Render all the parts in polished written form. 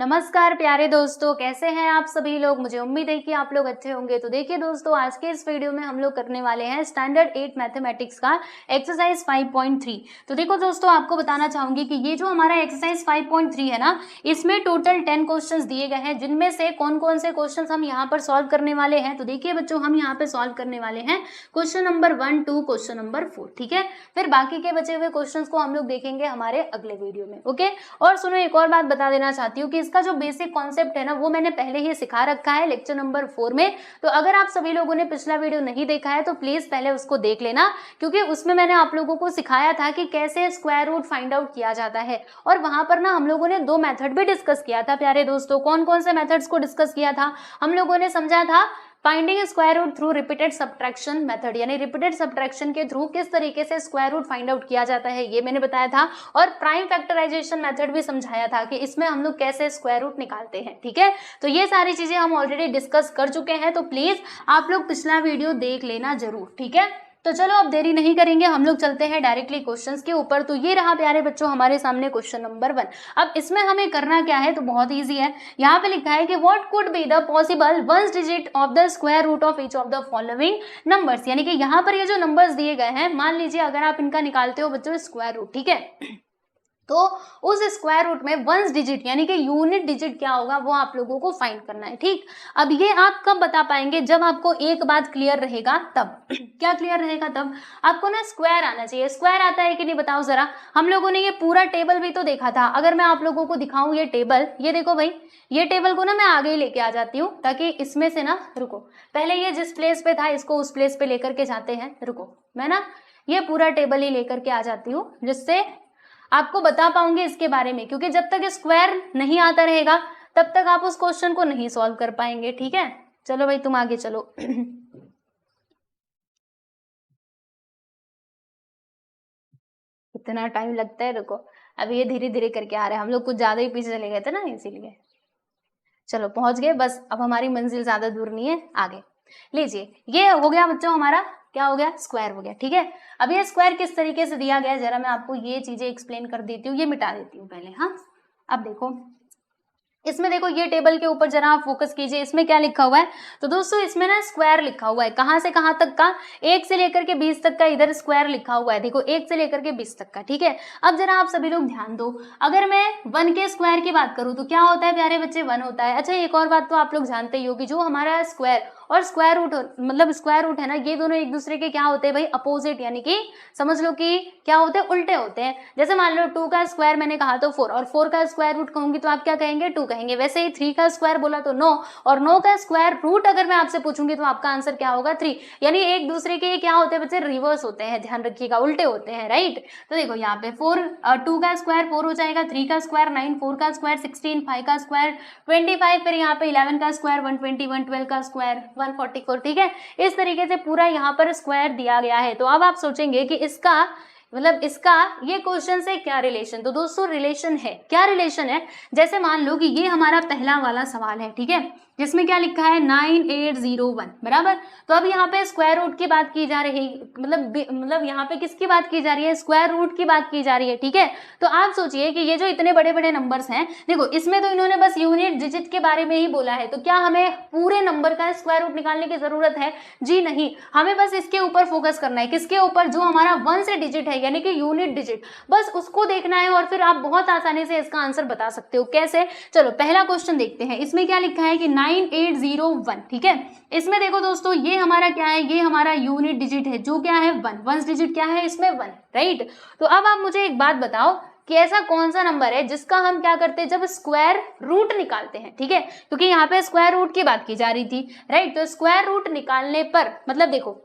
नमस्कार प्यारे दोस्तों, कैसे हैं आप सभी लोग। मुझे उम्मीद है कि आप लोग अच्छे होंगे। तो देखिए दोस्तों, आज के इस वीडियो में हम लोग करने वाले हैं स्टैंडर्ड 8 मैथमेटिक्स का एक्सरसाइज 5.3। तो देखो दोस्तों, आपको बताना चाहूंगी कि ये जो हमारा एक्सरसाइज 5.3 है ना, इसमें टोटल 10 क्वेश्चंस दिए गए हैं, जिनमें से कौन कौन से क्वेश्चंस हम यहाँ पर सॉल्व करने वाले हैं। तो देखिए बच्चों, हम यहाँ पे सॉल्व करने वाले हैं क्वेश्चन नंबर 1, 2, क्वेश्चन नंबर 4, ठीक है। फिर बाकी के बचे हुए क्वेश्चन को हम लोग देखेंगे हमारे अगले वीडियो में, ओके। और सुनो, एक और बात बता देना चाहती हूँ कि इसका जो बेसिक कॉन्सेप्ट है ना, वो मैंने पहले ही सिखा रखा है लेक्चर नंबर 4 में। तो अगर आप सभी लोगों ने पिछला वीडियो नहीं देखा है तो प्लीज पहले उसको देख लेना, क्योंकि उसमें मैंने आप लोगों को सिखाया था कि कैसे स्क्वायर रूट फाइंड आउट किया जाता है। और वहां पर ना हम लोगों ने 2 मेथड भी डिस्कस किया था प्यारे दोस्तों। कौन कौन से मेथड्स को डिस्कस किया था हम लोगों ने, समझा था finding square root through repeated subtraction method, यानी रिपीटेड सब्ट्रैक्शन के थ्रू किस तरीके से स्क्वायर रूट फाइंड आउट किया जाता है, ये मैंने बताया था। और प्राइम फैक्टराइजेशन मेथड भी समझाया था कि इसमें हम लोग कैसे स्क्वायर रूट निकालते हैं, ठीक है। तो ये सारी चीजें हम ऑलरेडी डिस्कस कर चुके हैं, तो प्लीज आप लोग पिछला वीडियो देख लेना जरूर, ठीक है। तो चलो अब देरी नहीं करेंगे, हम लोग चलते हैं डायरेक्टली क्वेश्चंस के ऊपर। तो ये रहा प्यारे बच्चों हमारे सामने क्वेश्चन नंबर 1। अब इसमें हमें करना क्या है, तो बहुत इजी है। यहाँ पे लिखा है कि what could be the possible ones digit of the square root of each of the following numbers, यानी कि यहाँ पर ये जो नंबर्स दिए गए हैं, मान लीजिए अगर आप इनका निकालते हो बच्चों स्क्वायर रूट, ठीक है, तो उस स्क्वायर रूट में वंस डिजिट यानी कि यूनिट डिजिट क्या होगा वो आप लोगों को फाइंड करना है, ठीक। अब ये आप कब बता पाएंगे, जब आपको एक बात क्लियर रहेगा तब। क्या क्लियर रहेगा तब, आपको ना स्क्वायर आना चाहिए। स्क्वायर आता है कि नहीं बताओ जरा। हम लोगों ने ये पूरा टेबल भी तो देखा था। अगर मैं आप लोगों को दिखाऊं ये टेबल, ये देखो भाई, ये टेबल को ना मैं आगे ही लेके आ जाती हूँ, ताकि इसमें से ना, रुको, पहले ये जिस प्लेस पे था इसको उस प्लेस पे लेकर के जाते हैं। रुको, मैं ना ये पूरा टेबल ही लेकर के आ जाती हूँ, जिससे आपको बता पाऊंगी इसके बारे में, क्योंकि जब तक स्क्वायर नहीं आता रहेगा तब तक आप उस क्वेश्चन को नहीं सॉल्व कर पाएंगे, ठीक है। चलो भाई तुम आगे चलो। इतना टाइम लगता है, रुको, अभी ये धीरे धीरे करके आ रहा है। हम लोग कुछ ज्यादा ही पीछे चले गए थे ना, इसीलिए। चलो पहुंच गए, बस अब हमारी मंजिल ज्यादा दूर नहीं है, आगे लीजिए। ये हो गया बच्चों हमारा, क्या हो गया, स्क्वायर हो गया, ठीक है। अब ये स्क्वायर किस तरीके से दिया गया है, जरा मैं आपको ये चीजें एक्सप्लेन कर देती हूँ। ये मिटा देती हूँ पहले, हाँ। अब देखो, इसमें देखो ये टेबल के ऊपर जरा आप फोकस कीजिए, इसमें क्या लिखा हुआ है। तो दोस्तों इसमें ना स्क्वायर लिखा हुआ है, कहां से कहां तक का, 1 से लेकर के 20 तक का इधर स्क्वायर लिखा हुआ है। देखो 1 से लेकर के 20 तक का, ठीक है। अब जरा आप सभी लोग ध्यान दो, अगर मैं 1 के स्क्वायर की बात करूं तो क्या होता है प्यारे बच्चे, 1 होता है। अच्छा, एक और बात तो आप लोग जानते ही हो कि जो हमारा स्क्वायर और स्क्वायर रूट मतलब स्क्वायर रूट है ना, ये दोनों एक दूसरे के क्या होते हैं भाई, अपोजिट, यानी कि समझ लो कि क्या होते हैं, उल्टे होते हैं। जैसे मान लो 2 का स्क्वायर मैंने कहा तो 4, और 4 का स्क्वायर रूट कहूंगी तो आप क्या कहेंगे, 2 कहेंगे। वैसे ही 3 का स्क्वायर बोला तो 9, और 9 का स्क्वायर रूट अगर मैं आपसे पूछूंगी तो आपका आंसर क्या होगा, 3। यानी एक दूसरे के क्या होते हैं बच्चे, रिवर्स होते हैं, ध्यान रखिएगा, उल्टे होते हैं, राइट। तो देखो यहाँ पे 2 का स्क्वायर 4 हो जाएगा, 3 का स्क्वायर 9, 4 का स्क्वायर 16, 5 का स्क्वायर 25, फिर यहाँ पे 11 का स्क्वायर 120, 12 का स्क्वायर 144, ठीक है। इस तरीके से पूरा यहाँ पर स्क्वायर दिया गया है। तो अब आप सोचेंगे कि इसका मतलब इसका ये क्वेश्चन से क्या रिलेशन, तो दोस्तों रिलेशन है। क्या रिलेशन है, जैसे मान लो कि ये हमारा पहला वाला सवाल है, ठीक है, जिसमें क्या लिखा है 9801, बराबर। तो अब यहाँ पे स्क्वायर रूट की बात की जा रही, मतलब यहाँ पे किसकी बात की जा रही है, स्क्वायर रूट की बात की जा रही है, ठीक है। तो आप सोचिए कि ये जो इतने बड़े बड़े नंबर्स हैं, देखो इसमें तो इन्होंने बस यूनिट डिजिट के बारे में ही बोला है, तो क्या हमें पूरे नंबर का स्क्वायर रूट निकालने की जरूरत है, जी नहीं। हमें बस इसके ऊपर फोकस करना है, किसके ऊपर, जो हमारा 1 से डिजिट है, यानी कि यूनिट डिजिट, बस उसको देखना है, और फिर आप बहुत आसानी से इसका आंसर बता सकते हो। कैसे, चलो पहला क्वेश्चन देखते हैं। इसमें क्या लिखा है कि 9801, ठीक है। इसमें देखो दोस्तों, ये हमारा क्या है, ये हमारा यूनिट डिजिट है, जो क्या है 1, वंस डिजिट क्या है इसमें 1, राइट। तो अब आप मुझे एक बात बताओ कि ऐसा कौन सा नंबर है जिसका हम क्या करते हैं, जब स्क्वायर रूट निकालते हैं, ठीक है, क्योंकि यहाँ पे स्क्वायर रूट की बात की जा रही थी, राइट। तो स्क्वायर रूट निकालने पर मतलब देखो,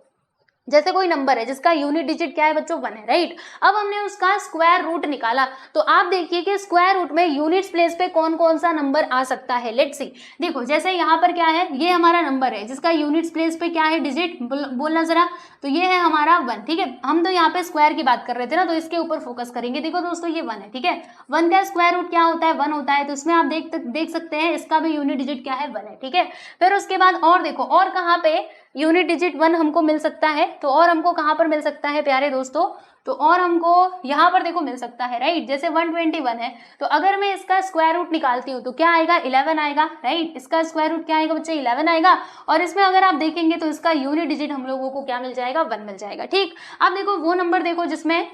जैसे कोई नंबर है जिसका यूनिट डिजिट क्या है बच्चों, 1 है, राइट। अब हमने उसका स्क्वायर रूट निकाला, तो आप देखिए कि स्क्वायर रूट में यूनिट्स प्लेस पे कौन कौन सा नंबर आ सकता है। लेट्स सी, देखो जैसे यहाँ पर क्या है, ये हमारा नंबर है जिसका यूनिट्स प्लेस पे क्या है, डिजिट, बोलना जरा। तो ये है हमारा 1, ठीक है। हम तो यहाँ पे स्क्वायर की बात कर रहे थे ना, तो इसके ऊपर फोकस करेंगे। देखो दोस्तों ये 1 है, ठीक है। 1 का स्क्वायर रूट क्या होता है, 1 होता है। तो इसमें आप देख सकते हैं इसका भी यूनिट डिजिट क्या है, 1 है, ठीक है। फिर उसके बाद और देखो, और कहाँ पे यूनिट डिजिट 1 हमको मिल सकता है, तो और हमको कहाँ पर मिल सकता है प्यारे दोस्तों, तो और हमको यहाँ पर देखो मिल सकता है, राइट। जैसे 121 है, तो अगर मैं इसका स्क्वायर रूट निकालती हूँ तो क्या आएगा, 11 आएगा, राइट। इसका स्क्वायर रूट क्या आएगा बच्चे, 11 आएगा। और इसमें अगर आप देखेंगे तो इसका यूनिट डिजिट हम लोगों को क्या मिल जाएगा, 1 मिल जाएगा, ठीक। अब देखो वो नंबर देखो जिसमें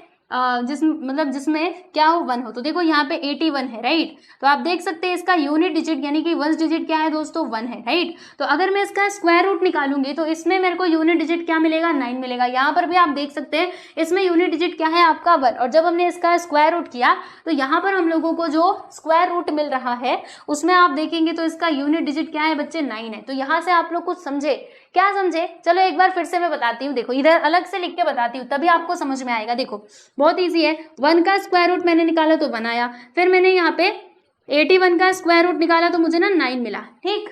जिसमें क्या हो, 1 हो, तो देखो यहाँ पे 81 है, राइट। तो आप देख सकते हैं इसका यूनिट डिजिट यानी कि वंश डिजिट क्या है दोस्तों, 1 है, राइट। तो अगर मैं इसका स्क्वायर रूट निकालूंगी तो इसमें मेरे को यूनिट डिजिट क्या मिलेगा, 9 मिलेगा। यहाँ पर भी आप देख सकते हैं इसमें यूनिट डिजिट क्या है आपका, 1। और जब हमने इसका स्क्वायर रूट किया तो यहाँ पर हम लोगों को जो स्क्वायर रूट मिल रहा है उसमें आप देखेंगे तो इसका यूनिट डिजिट क्या है बच्चे, 9 है। तो यहाँ से आप लोग कुछ समझे, क्या समझे, चलो एक बार फिर से मैं बताती हूँ, देखो इधर अलग से लिख के बताती हूँ तभी आपको समझ में आएगा। देखो बहुत इजी है, 1 का स्क्वायर रूट मैंने निकाला तो 1 आया, फिर मैंने यहाँ पे 81 का स्क्वायर रूट निकाला तो मुझे ना 9 मिला, ठीक।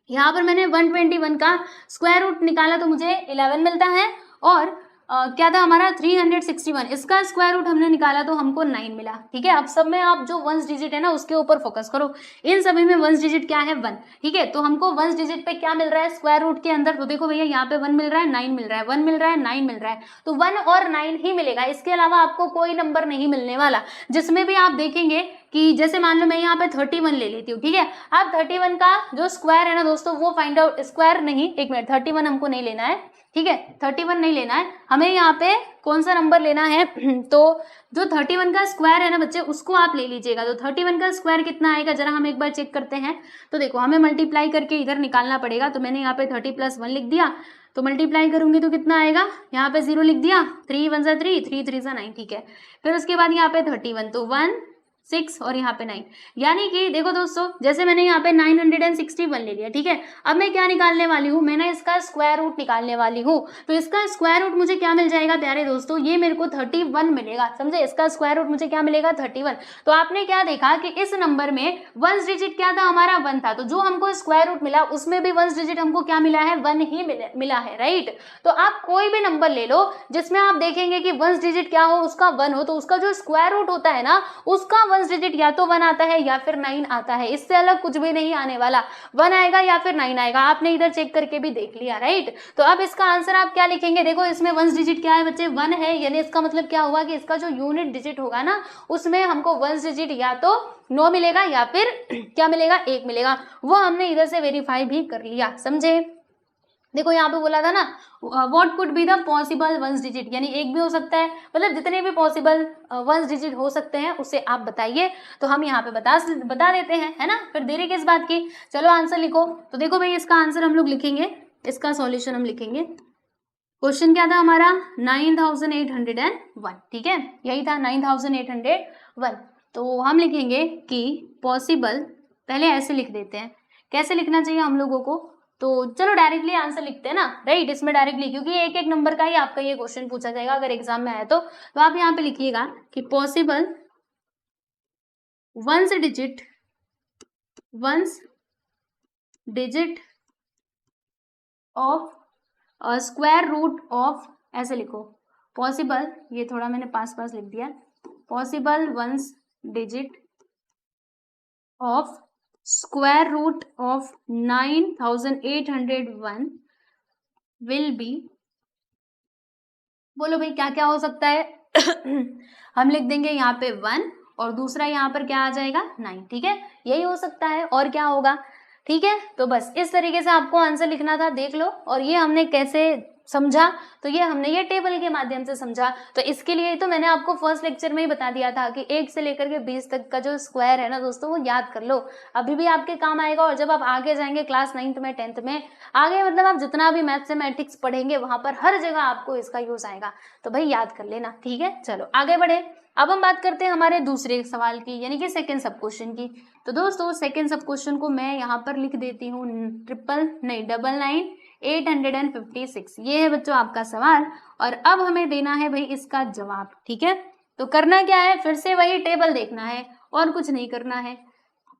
यहाँ पर मैंने 121 का स्क्वायर रूट निकाला तो मुझे 11 मिलता है, और क्या था हमारा 361, इसका स्क्वायर रूट हमने निकाला तो हमको 9 मिला, ठीक है। अब सब में आप जो वंश डिजिट है ना उसके ऊपर फोकस करो, इन सभी में वंश डिजिट क्या है, 1, ठीक है। तो हमको वंश डिजिट पे क्या मिल रहा है स्क्वायर रूट के अंदर, तो देखो भैया यहाँ पे 1 मिल रहा है, 9 मिल रहा है, 1 मिल रहा है, 9 मिल रहा है, तो 1 और 9 ही मिलेगा, इसके अलावा आपको कोई नंबर नहीं मिलने वाला। जिसमें भी आप देखेंगे कि जैसे मान लो मैं यहाँ पे 31 ले लेती हूँ, ठीक है। अब 31 का जो स्क्वायर है ना दोस्तों वो फाइंड आउट, स्क्वायर नहीं, एक मिनट, 31 हमको नहीं लेना है, ठीक है, 31 नहीं लेना है हमें, यहाँ पे कौन सा नंबर लेना है तो जो 31 का स्क्वायर है ना बच्चे उसको आप ले लीजिएगा। तो 31 का स्क्वायर कितना आएगा जरा हम एक बार चेक करते हैं। तो देखो हमें मल्टीप्लाई करके इधर निकालना पड़ेगा, तो मैंने यहाँ पे 30 + 1 लिख दिया, तो मल्टीप्लाई करूंगी तो कितना आएगा, यहाँ पे 0 लिख दिया, 3 × 1 = 3, 3 × 3 = 9, ठीक है। फिर उसके बाद यहाँ पे 31, तो 1 6 और यहाँ पे 9, यानी कि देखो दोस्तों जैसे मैंने यहाँ पे 961 ले लिया, ठीक है। अब मैं क्या निकालने वाली हूँ, मैंने इसका स्क्वायर रूट निकालने वाली हूँ। तो इसका स्क्वायर रूट मुझे क्या मिल जाएगा प्यारे दोस्तों, ये मेरे को 31 मिलेगा, समझे। इसका स्क्वायर रूट मुझे क्या मिलेगा, 31। तो आपने क्या देखा कि इस नंबर में वंश डिजिट क्या था हमारा, 1 था, तो जो हमको स्क्वायर रूट मिला उसमें भी वंश डिजिट हमको क्या मिला है, 1 ही मिला है, राइट। तो आप कोई भी नंबर ले लो जिसमें आप देखेंगे कि वंश डिजिट क्या हो, उसका 1 हो, तो उसका जो स्क्वायर रूट होता है ना उसका वंश डिजिट या तो 1 आता है या फिर 9 आता है, इससे अलग कुछ भी नहीं आने वाला, 1 आएगा या फिर 9 आएगा। आपने इधर चेक करके भी देख लिया, राइट। तो अब इसका आंसर आप क्या लिखेंगे, देखो इसमें वंश डिजिट क्या है बच्चे, 1 है, यानी इसका मतलब क्या हुआ कि इसका जो यूनिट डिजिट होगा ना उसमें हमको वंश डिजिट या तो 9 मिलेगा या फिर क्या मिलेगा, 1 मिलेगा। वो हमने इधर से वेरीफाई भी कर लिया, समझे। देखो यहाँ पे बोला था ना what could be the possible ones digit, यानी एक भी हो सकता है, मतलब जितने भी पॉसिबल वंश डिजिट हो सकते हैं उसे आप बताइए। तो हम यहाँ पे बता देते हैं, है ना, फिर देरी किस बात की, चलो आंसर लिखो। तो देखो भाई इसका आंसर हम लोग लिखेंगे, इसका सॉल्यूशन हम लिखेंगे। क्वेश्चन क्या था हमारा, 9801, ठीक है, यही था 9801। तो हम लिखेंगे कि पॉसिबल, पहले ऐसे लिख देते हैं, कैसे लिखना चाहिए हम लोगों को, तो चलो डायरेक्टली आंसर लिखते हैं ना, राइट। इसमें डायरेक्टली क्योंकि एक एक नंबर का ही आपका ये क्वेश्चन पूछा जाएगा अगर एग्जाम में आए तो आप यहाँ पे लिखिएगा कि possible ones digit of square root of, ऐसे लिखो पॉसिबल, ये थोड़ा मैंने पास लिख दिया, possible ones digit of square root of 9801 will be, बोलो भाई क्या क्या हो सकता है हम लिख देंगे यहाँ पे 1 और दूसरा यहाँ पर क्या आ जाएगा 9, ठीक है, यही हो सकता है, और क्या होगा, ठीक है। तो बस इस तरीके से आपको आंसर लिखना था, देख लो। और ये हमने कैसे समझा, तो ये हमने ये टेबल के माध्यम से समझा। तो इसके लिए तो मैंने आपको फर्स्ट लेक्चर में ही बता दिया था कि 1 से लेकर के 20 तक का जो स्क्वायर है ना दोस्तों वो याद कर लो, अभी भी आपके काम आएगा। और जब आप आगे जाएंगे क्लास 9th में 10th में आगे, मतलब आप जितना भी मैथमेटिक्स पढ़ेंगे वहां पर हर जगह आपको इसका यूज आएगा, तो भाई याद कर लेना, ठीक है। चलो आगे बढ़े, अब हम बात करते हैं हमारे दूसरे सवाल की, यानी कि सेकंड सब क्वेश्चन की। तो दोस्तों सेकंड सब क्वेश्चन को मैं यहाँ पर लिख देती हूँ 99,856, ये है बच्चों आपका सवाल। और अब हमें देना है भाई इसका जवाब, ठीक है। तो करना क्या है, फिर से वही टेबल देखना है और कुछ नहीं करना है।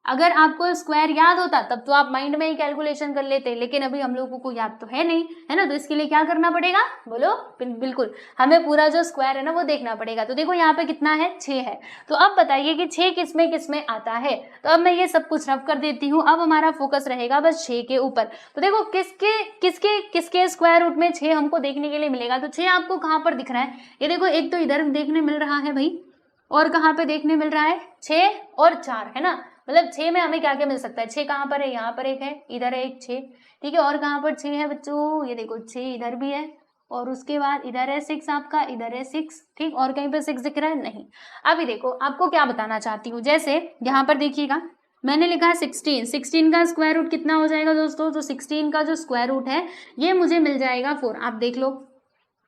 अगर आपको स्क्वायर याद होता तब तो आप माइंड में ही कैलकुलेशन कर लेते, लेकिन अभी हम लोगों को याद तो है नहीं, है ना। तो इसके लिए क्या करना पड़ेगा, बोलो। बिल्कुल, हमें पूरा जो स्क्वायर है ना वो देखना पड़ेगा। तो देखो यहाँ पे कितना है, 6 है। तो अब बताइए कि 6 किसमें किसमें आता है। तो अब मैं ये सब कुछ रफ कर देती हूँ। अब हमारा फोकस रहेगा बस 6 के ऊपर। तो देखो किसके किसके किसके स्क्वायर रूट में 6 हमको देखने के लिए मिलेगा। तो 6 आपको कहाँ पर दिख रहा है, ये देखो, एक तो इधर देखने मिल रहा है भाई, और कहाँ पे देखने मिल रहा है, 6 और 4, है ना। मतलब 6 में हमें क्या क्या मिल सकता है, 6 कहाँ पर है, यहाँ पर एक है, इधर है एक 6, ठीक है। और कहाँ पर 6 है बच्चों, ये देखो 6 इधर भी है, और उसके बाद इधर है 6 आपका, इधर है 6, ठीक। और कहीं पर 6 दिख रहा है, नहीं। अभी देखो आपको क्या बताना चाहती हूँ, जैसे यहाँ पर देखिएगा मैंने लिखा है 16 का स्क्वायर रूट कितना हो जाएगा दोस्तों। तो 16 का जो स्क्वायर रूट है ये मुझे मिल जाएगा 4, आप देख लो।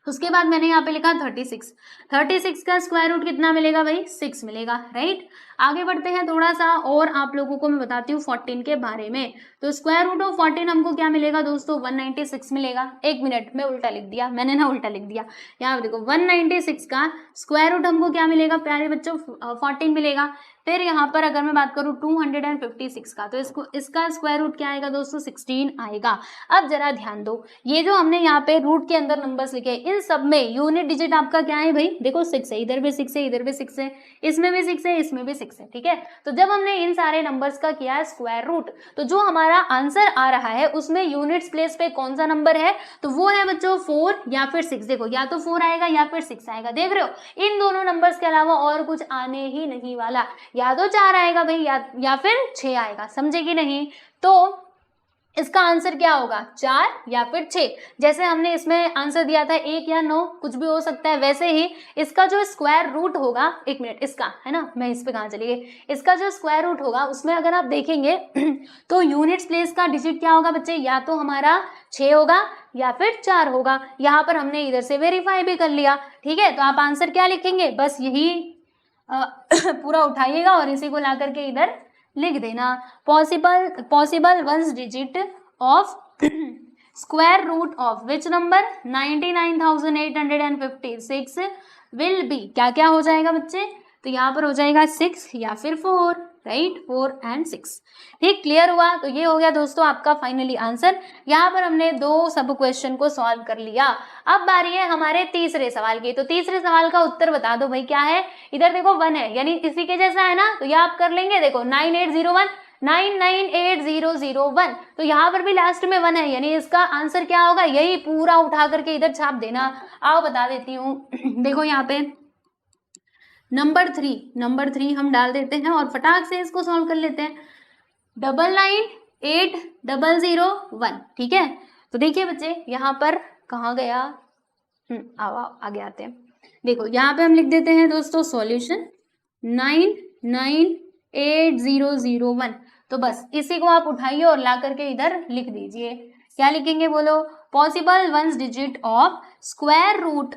उसके बाद मैंने यहाँ पे लिखा 36 का स्क्वायर रूट कितना मिलेगा भाई, 6 मिलेगा, राइट। आगे बढ़ते हैं थोड़ा सा, और आप लोगों को मैं बताती हूँ 14 के बारे में। तो स्क्वायर रूट ऑफ 14 हमको क्या मिलेगा दोस्तों, 196 मिलेगा। एक मिनट में उल्टा लिख दिया मैंने ना, उल्टा लिख दिया। यहाँ पे देखो 196 का स्क्वायर रूट हमको क्या मिलेगा प्यारे बच्चों, 14 मिलेगा। फिर यहाँ पर अगर मैं बात करूँ 256 का, तो इसका स्क्वायर रूट क्या आएगा दोस्तों, 16 आएगा। अब जरा ध्यान दो, ये जो हमने यहाँ पे रूट के अंदर नंबर्स लिखे हैं इन सब में यूनिट डिजिट आपका क्या है भाई, देखो 6 है, इधर भी 6 है, इधर भी 6 है, इसमें भी 6 है, इसमें भी 6 है, ठीक है। तो जब हमने इन सारे नंबर्स का किया है स्क्वायर रूट, तो जो हमारा आंसर आ रहा है उसमें यूनिट्स प्लेस पे कौन सा नंबर है, तो वो है बच्चों 4 या फिर 6। देखो या तो 4 आएगा या फिर 6 आएगा, देख रहे हो। इन दोनों नंबर्स के अलावा और कुछ आने ही नहीं वाला, या तो 4 आएगा भाई या फिर 6 आएगा, समझे कि नहीं। तो इसका आंसर क्या होगा, 4 या फिर 6। जैसे हमने इसमें आंसर दिया था 1 या 9, कुछ भी हो सकता है, वैसे ही इसका जो स्क्वायर रूट होगा, एक मिनट, इसका है ना, मैं इस पे कहाँ चली गई, इसका जो स्क्वायर रूट होगा उसमें अगर आप देखेंगे तो यूनिट्स प्लेस का डिजिट क्या होगा बच्चे, या तो हमारा 6 होगा या फिर 4 होगा। यहाँ पर हमने इधर से वेरीफाई भी कर लिया, ठीक है। तो आप आंसर क्या लिखेंगे, बस यही पूरा उठाइएगा और इसी को ला करके इधर लिख देना। Possible ones digit of square root of which number, 99,856 will be, क्या क्या हो जाएगा बच्चे, तो यहाँ पर हो जाएगा 6 या फिर 4, राइट, 4 and 6, ठीक। क्लियर हुआ। तो ये हो गया दोस्तों आपका फाइनली आंसर। यहाँ पर हमने 2 सब क्वेश्चन को सॉल्व कर लिया। अब बारी है हमारे तीसरे सवाल की। तो तीसरे सवाल का उत्तर बता दो भाई क्या है। इधर देखो 1 है, यानी इसी के जैसा है ना, तो ये आप कर लेंगे। देखो 9801, तो यहाँ पर भी लास्ट में 1 है, यानी इसका आंसर क्या होगा, यही पूरा उठा करके इधर छाप देना। आओ बता देती हूँ देखो यहाँ पे नंबर 3 हम डाल देते हैं और फटाक से इसको सॉल्व कर लेते हैं। 998001, ठीक है। तो देखिए बच्चे यहाँ पर कहाँ गया, आओ आगे आते हैं। देखो यहाँ पे हम लिख देते हैं दोस्तों सॉल्यूशन 998001। तो बस इसी को आप उठाइए और ला करके इधर लिख दीजिए। क्या लिखेंगे बोलो, possible ones digit of square root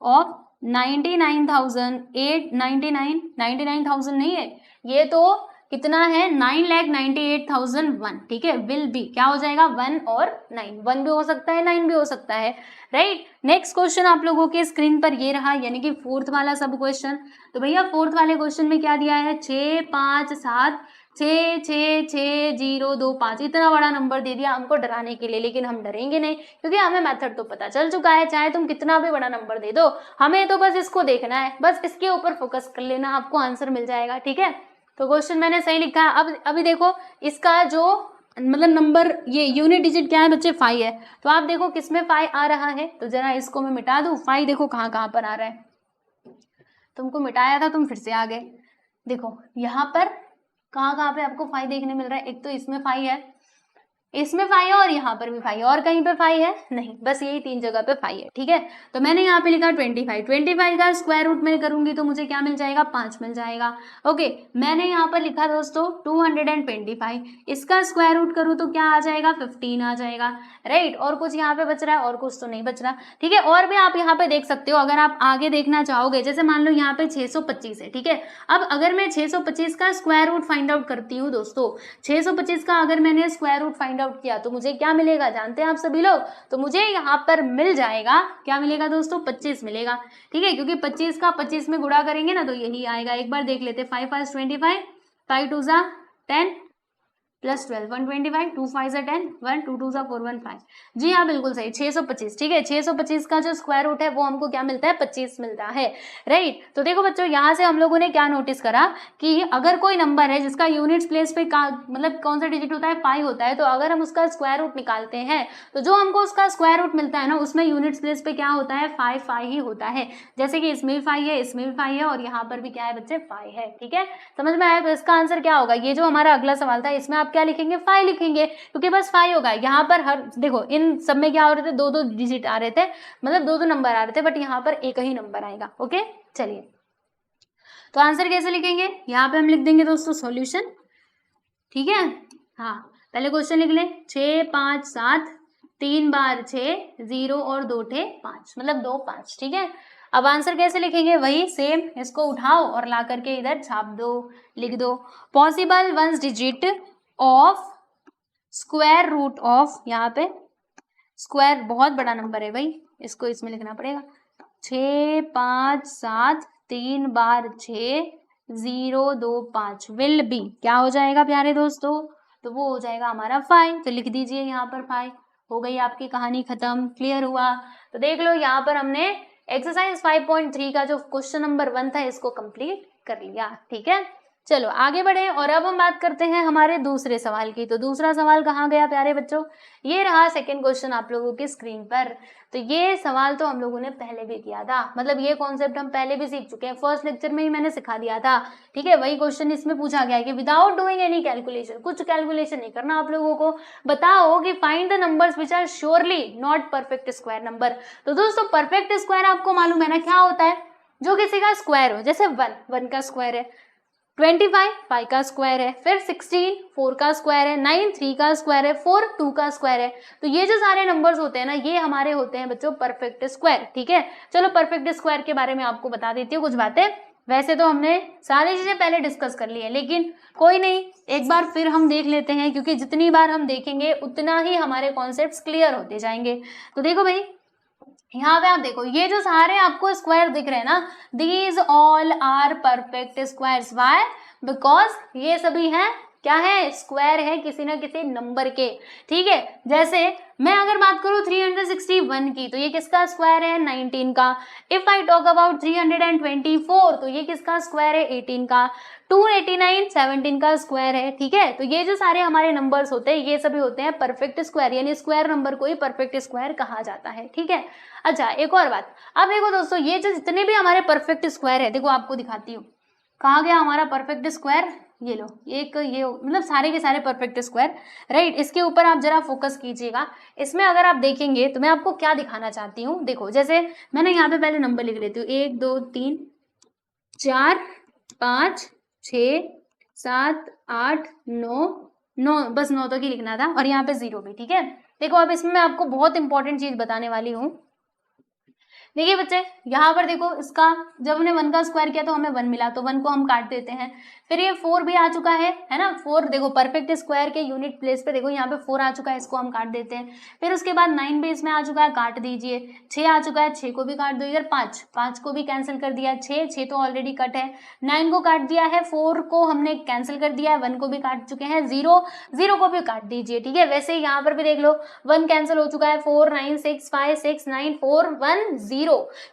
of 99,000 नहीं है, ये तो कितना है, 9,98,001, ठीक है। विल बी क्या हो जाएगा, 1 और 9, 1 भी हो सकता है 9 भी हो सकता है, राइट। नेक्स्ट क्वेश्चन आप लोगों के स्क्रीन पर ये रहा, यानी कि 4th वाला सब क्वेश्चन। तो भैया 4th वाले क्वेश्चन में क्या दिया है, 6 5 7 6 6 6 0 2 5, इतना बड़ा नंबर दे दिया हमको डराने के लिए, लेकिन हम डरेंगे नहीं क्योंकि हमें मेथड तो पता चल चुका है। चाहे तुम कितना भी बड़ा नंबर दे दो, हमें तो बस इसको देखना है, बस इसके ऊपर फोकस कर लेना, आपको आंसर मिल जाएगा, ठीक है। तो क्वेश्चन मैंने सही लिखा है। अब अभी देखो इसका जो मतलब नंबर, ये यूनिट डिजिट क्या है बच्चे, 5 है। तो आप देखो किसमें 5 आ रहा है, तो जरा इसको मैं मिटा दूं। 5 देखो कहाँ कहाँ पर आ रहा है, तुमको मिटाया था तुम फिर से आ गए। देखो यहाँ पर कहाँ कहाँ पे आपको 5 देखने मिल रहा है, एक तो इसमें 5 है, इसमें 5 है, और यहाँ पर भी 5 है, और कहीं पे 5 है नहीं, बस यही 3 जगह पे 5 है, ठीक है। तो मैंने यहाँ पे लिखा 25 का स्क्वायर रूट में करूंगी तो मुझे क्या मिल जाएगा, 5 मिल जाएगा। ओके, मैंने यहाँ पर लिखा दोस्तों 225, इसका स्क्वायर रूट करूँ तो क्या आ जाएगा, 15 आ जाएगा, राइट। और कुछ यहाँ पे बच रहा है, और कुछ तो नहीं बच रहा, ठीक है। और भी आप यहाँ पे देख सकते हो, अगर आप आगे देखना चाहोगे, जैसे मान लो यहाँ पे 625 है, ठीक है। अब अगर मैं 625 का स्क्वायर रूट फाइंड आउट करती हूँ दोस्तों, 625 का अगर मैंने स्क्वायर रूट फाइंड आउट किया तो मुझे क्या मिलेगा, जानते हैं आप सभी लोग। तो मुझे यहाँ पर मिल जाएगा, क्या मिलेगा दोस्तों, 25 मिलेगा, ठीक है। क्योंकि 25 का 25 में गुणा करेंगे ना तो यही आएगा। एक बार देख लेते, 5 5 25, 5 2 जा 10 प्लस 12 125 2 5 जा 10 1 2 2 जा 4 1 5। जी हाँ बिल्कुल सही 625। ठीक है 625 का जो स्क्वायर रूट है वो हमको क्या मिलता है 25 मिलता है। राइट। तो देखो बच्चों यहाँ से हम लोगों ने क्या नोटिस करा कि अगर कोई नंबर है जिसका यूनिट्स प्लेस पे मतलब कौन सा डिजिट होता है 5 होता है, तो अगर हम उसका स्क्वायर रूट निकालते हैं तो जो हमको उसका स्क्वायर रूट मिलता है ना उसमें यूनिट्स प्लेस पे क्या होता है 5 5 ही होता है। जैसे कि इसमें भी 5 है, इसमें भी 5 है और यहाँ पर भी क्या है बच्चे 5 है। ठीक है समझ में आया। तो इसका आंसर क्या होगा, ये जो हमारा अगला सवाल था इसमें आप क्या लिखेंगे 5 लिखेंगे क्योंकि बस 5 होगा। यहाँ पर हर देखो इन सब में क्या हो रहे थे 2 2 डिजिट आ रहे थे, मतलब 2 2 नंबर आ रहे थे, बट यहाँ पर एक ही नंबर आएगा। ओके चलिए तो आंसर कैसे लिखेंगे, यहाँ पे हम लिख देंगे दोस्तों सॉल्यूशन। ठीक है हाँ पहले क्वेश्चन लिख लें 6 5 7 3 बार 6 0 और 2 ठे 5 मतलब 2 5। ठीक है अब आंसर कैसे लिखेंगे, वही सेम, इसको उठाओ और ला करके इधर छाप दो, लिख दो possible ones digit of square root of, यहाँ पे स्क्वायर बहुत बड़ा नंबर है भाई, इसको इसमें लिखना पड़ेगा 6 5 7 3 बार 6 0 2 5 विल बी क्या हो जाएगा प्यारे दोस्तों, तो वो हो जाएगा हमारा 5। तो लिख दीजिए यहाँ पर 5। हो गई आपकी कहानी खत्म, क्लियर हुआ। तो देख लो यहाँ पर हमने एक्सरसाइज 5.3 का जो क्वेश्चन नंबर 1 था इसको कंप्लीट कर लिया। ठीक है चलो आगे बढ़े और अब हम बात करते हैं हमारे दूसरे सवाल की। तो दूसरा सवाल कहाँ गया प्यारे बच्चों, ये रहा सेकंड क्वेश्चन आप लोगों की स्क्रीन पर। तो ये सवाल तो हम लोगों ने पहले भी किया था, मतलब ये कॉन्सेप्ट हम पहले भी सीख चुके हैं, फर्स्ट लेक्चर में ही मैंने सिखा दिया था। ठीक है वही क्वेश्चन इसमें पूछा गया है कि विदाउट डूइंग एनी कैलकुलेशन, कुछ कैलकुलेशन नहीं करना आप लोगों को, बताओ कि find the numbers which are surely not perfect square number. तो दोस्तों परफेक्ट स्क्वायर आपको मालूम है ना क्या होता है, जो किसी का स्क्वायर हो, जैसे 1 का स्क्वायर है, 25 5 का स्क्वायर है, फिर 16 4 का स्क्वायर है, 9 3 का स्क्वायर है, 4 2 का स्क्वायर है। तो ये जो सारे नंबर्स होते हैं ना ये हमारे होते हैं बच्चों परफेक्ट स्क्वायर। ठीक है चलो परफेक्ट स्क्वायर के बारे में आपको बता देती हूँ कुछ बातें। वैसे तो हमने सारी चीजें पहले डिस्कस कर ली है, लेकिन कोई नहीं एक बार फिर हम देख लेते हैं, क्योंकि जितनी बार हम देखेंगे उतना ही हमारे कॉन्सेप्ट्स क्लियर होते जाएंगे। तो देखो भाई यहाँ पे आप देखो ये जो सारे आपको स्क्वायर दिख रहे हैं ना, these all are perfect squares. Why, because ये सभी हैं क्या है, स्क्वायर है किसी ना किसी नंबर के। ठीक है जैसे मैं अगर बात करूं 361 की, तो ये किसका स्क्वायर है 19 का। इफ आई टॉक अबाउट 324 तो ये किसका स्क्वायर है 18 का। 289 17 का स्क्वायर है। ठीक है तो ये जो सारे हमारे नंबर्स होते हैं ये सभी होते हैं परफेक्ट स्क्वायर, यानी स्क्वायर नंबर को ही परफेक्ट स्क्वायर कहा जाता है। ठीक है अच्छा एक और बात, अब देखो दोस्तों ये जो जितने भी हमारे परफेक्ट स्क्वायर है, देखो आपको दिखाती हूँ कहाँ गया हमारा परफेक्ट स्क्वायर, ये लो एक ये मतलब सारे के सारे परफेक्ट स्क्वायर। राइट इसके ऊपर आप जरा फोकस कीजिएगा। इसमें अगर आप देखेंगे तो मैं आपको क्या दिखाना चाहती हूँ, देखो जैसे मैंने यहाँ पे पहले नंबर लिख लेती हूँ 1 2 3 4 5 6 7 8 9 बस 9 तक ही लिखना था और यहाँ पे 0 भी। ठीक है देखो अब इसमें मैं आपको बहुत इंपॉर्टेंट चीज बताने वाली हूँ। देखिए बच्चे यहाँ पर देखो इसका जब हमने 1 का स्क्वायर किया तो हमें 1 मिला, तो 1 को हम काट देते हैं। फिर ये 4 भी आ चुका है ना, 4 देखो परफेक्ट स्क्वायर के यूनिट प्लेस पे देखो यहाँ पे 4 आ चुका है, इसको हम काट देते हैं। फिर उसके बाद 9 भी इसमें आ चुका है, काट दीजिए। 6 आ चुका है, 6 को भी काट दो। इधर 5 को भी कैंसिल कर दिया, 6 तो ऑलरेडी कट है। 9 को काट दिया है, 4 को हमने कैंसिल कर दिया है, 1 को भी काट चुके हैं, 0 को भी काट दीजिए। ठीक है वैसे ही यहाँ पर भी देख लो 1 कैंसिल हो चुका है, 4 9 6 5 6 9 4 1 0।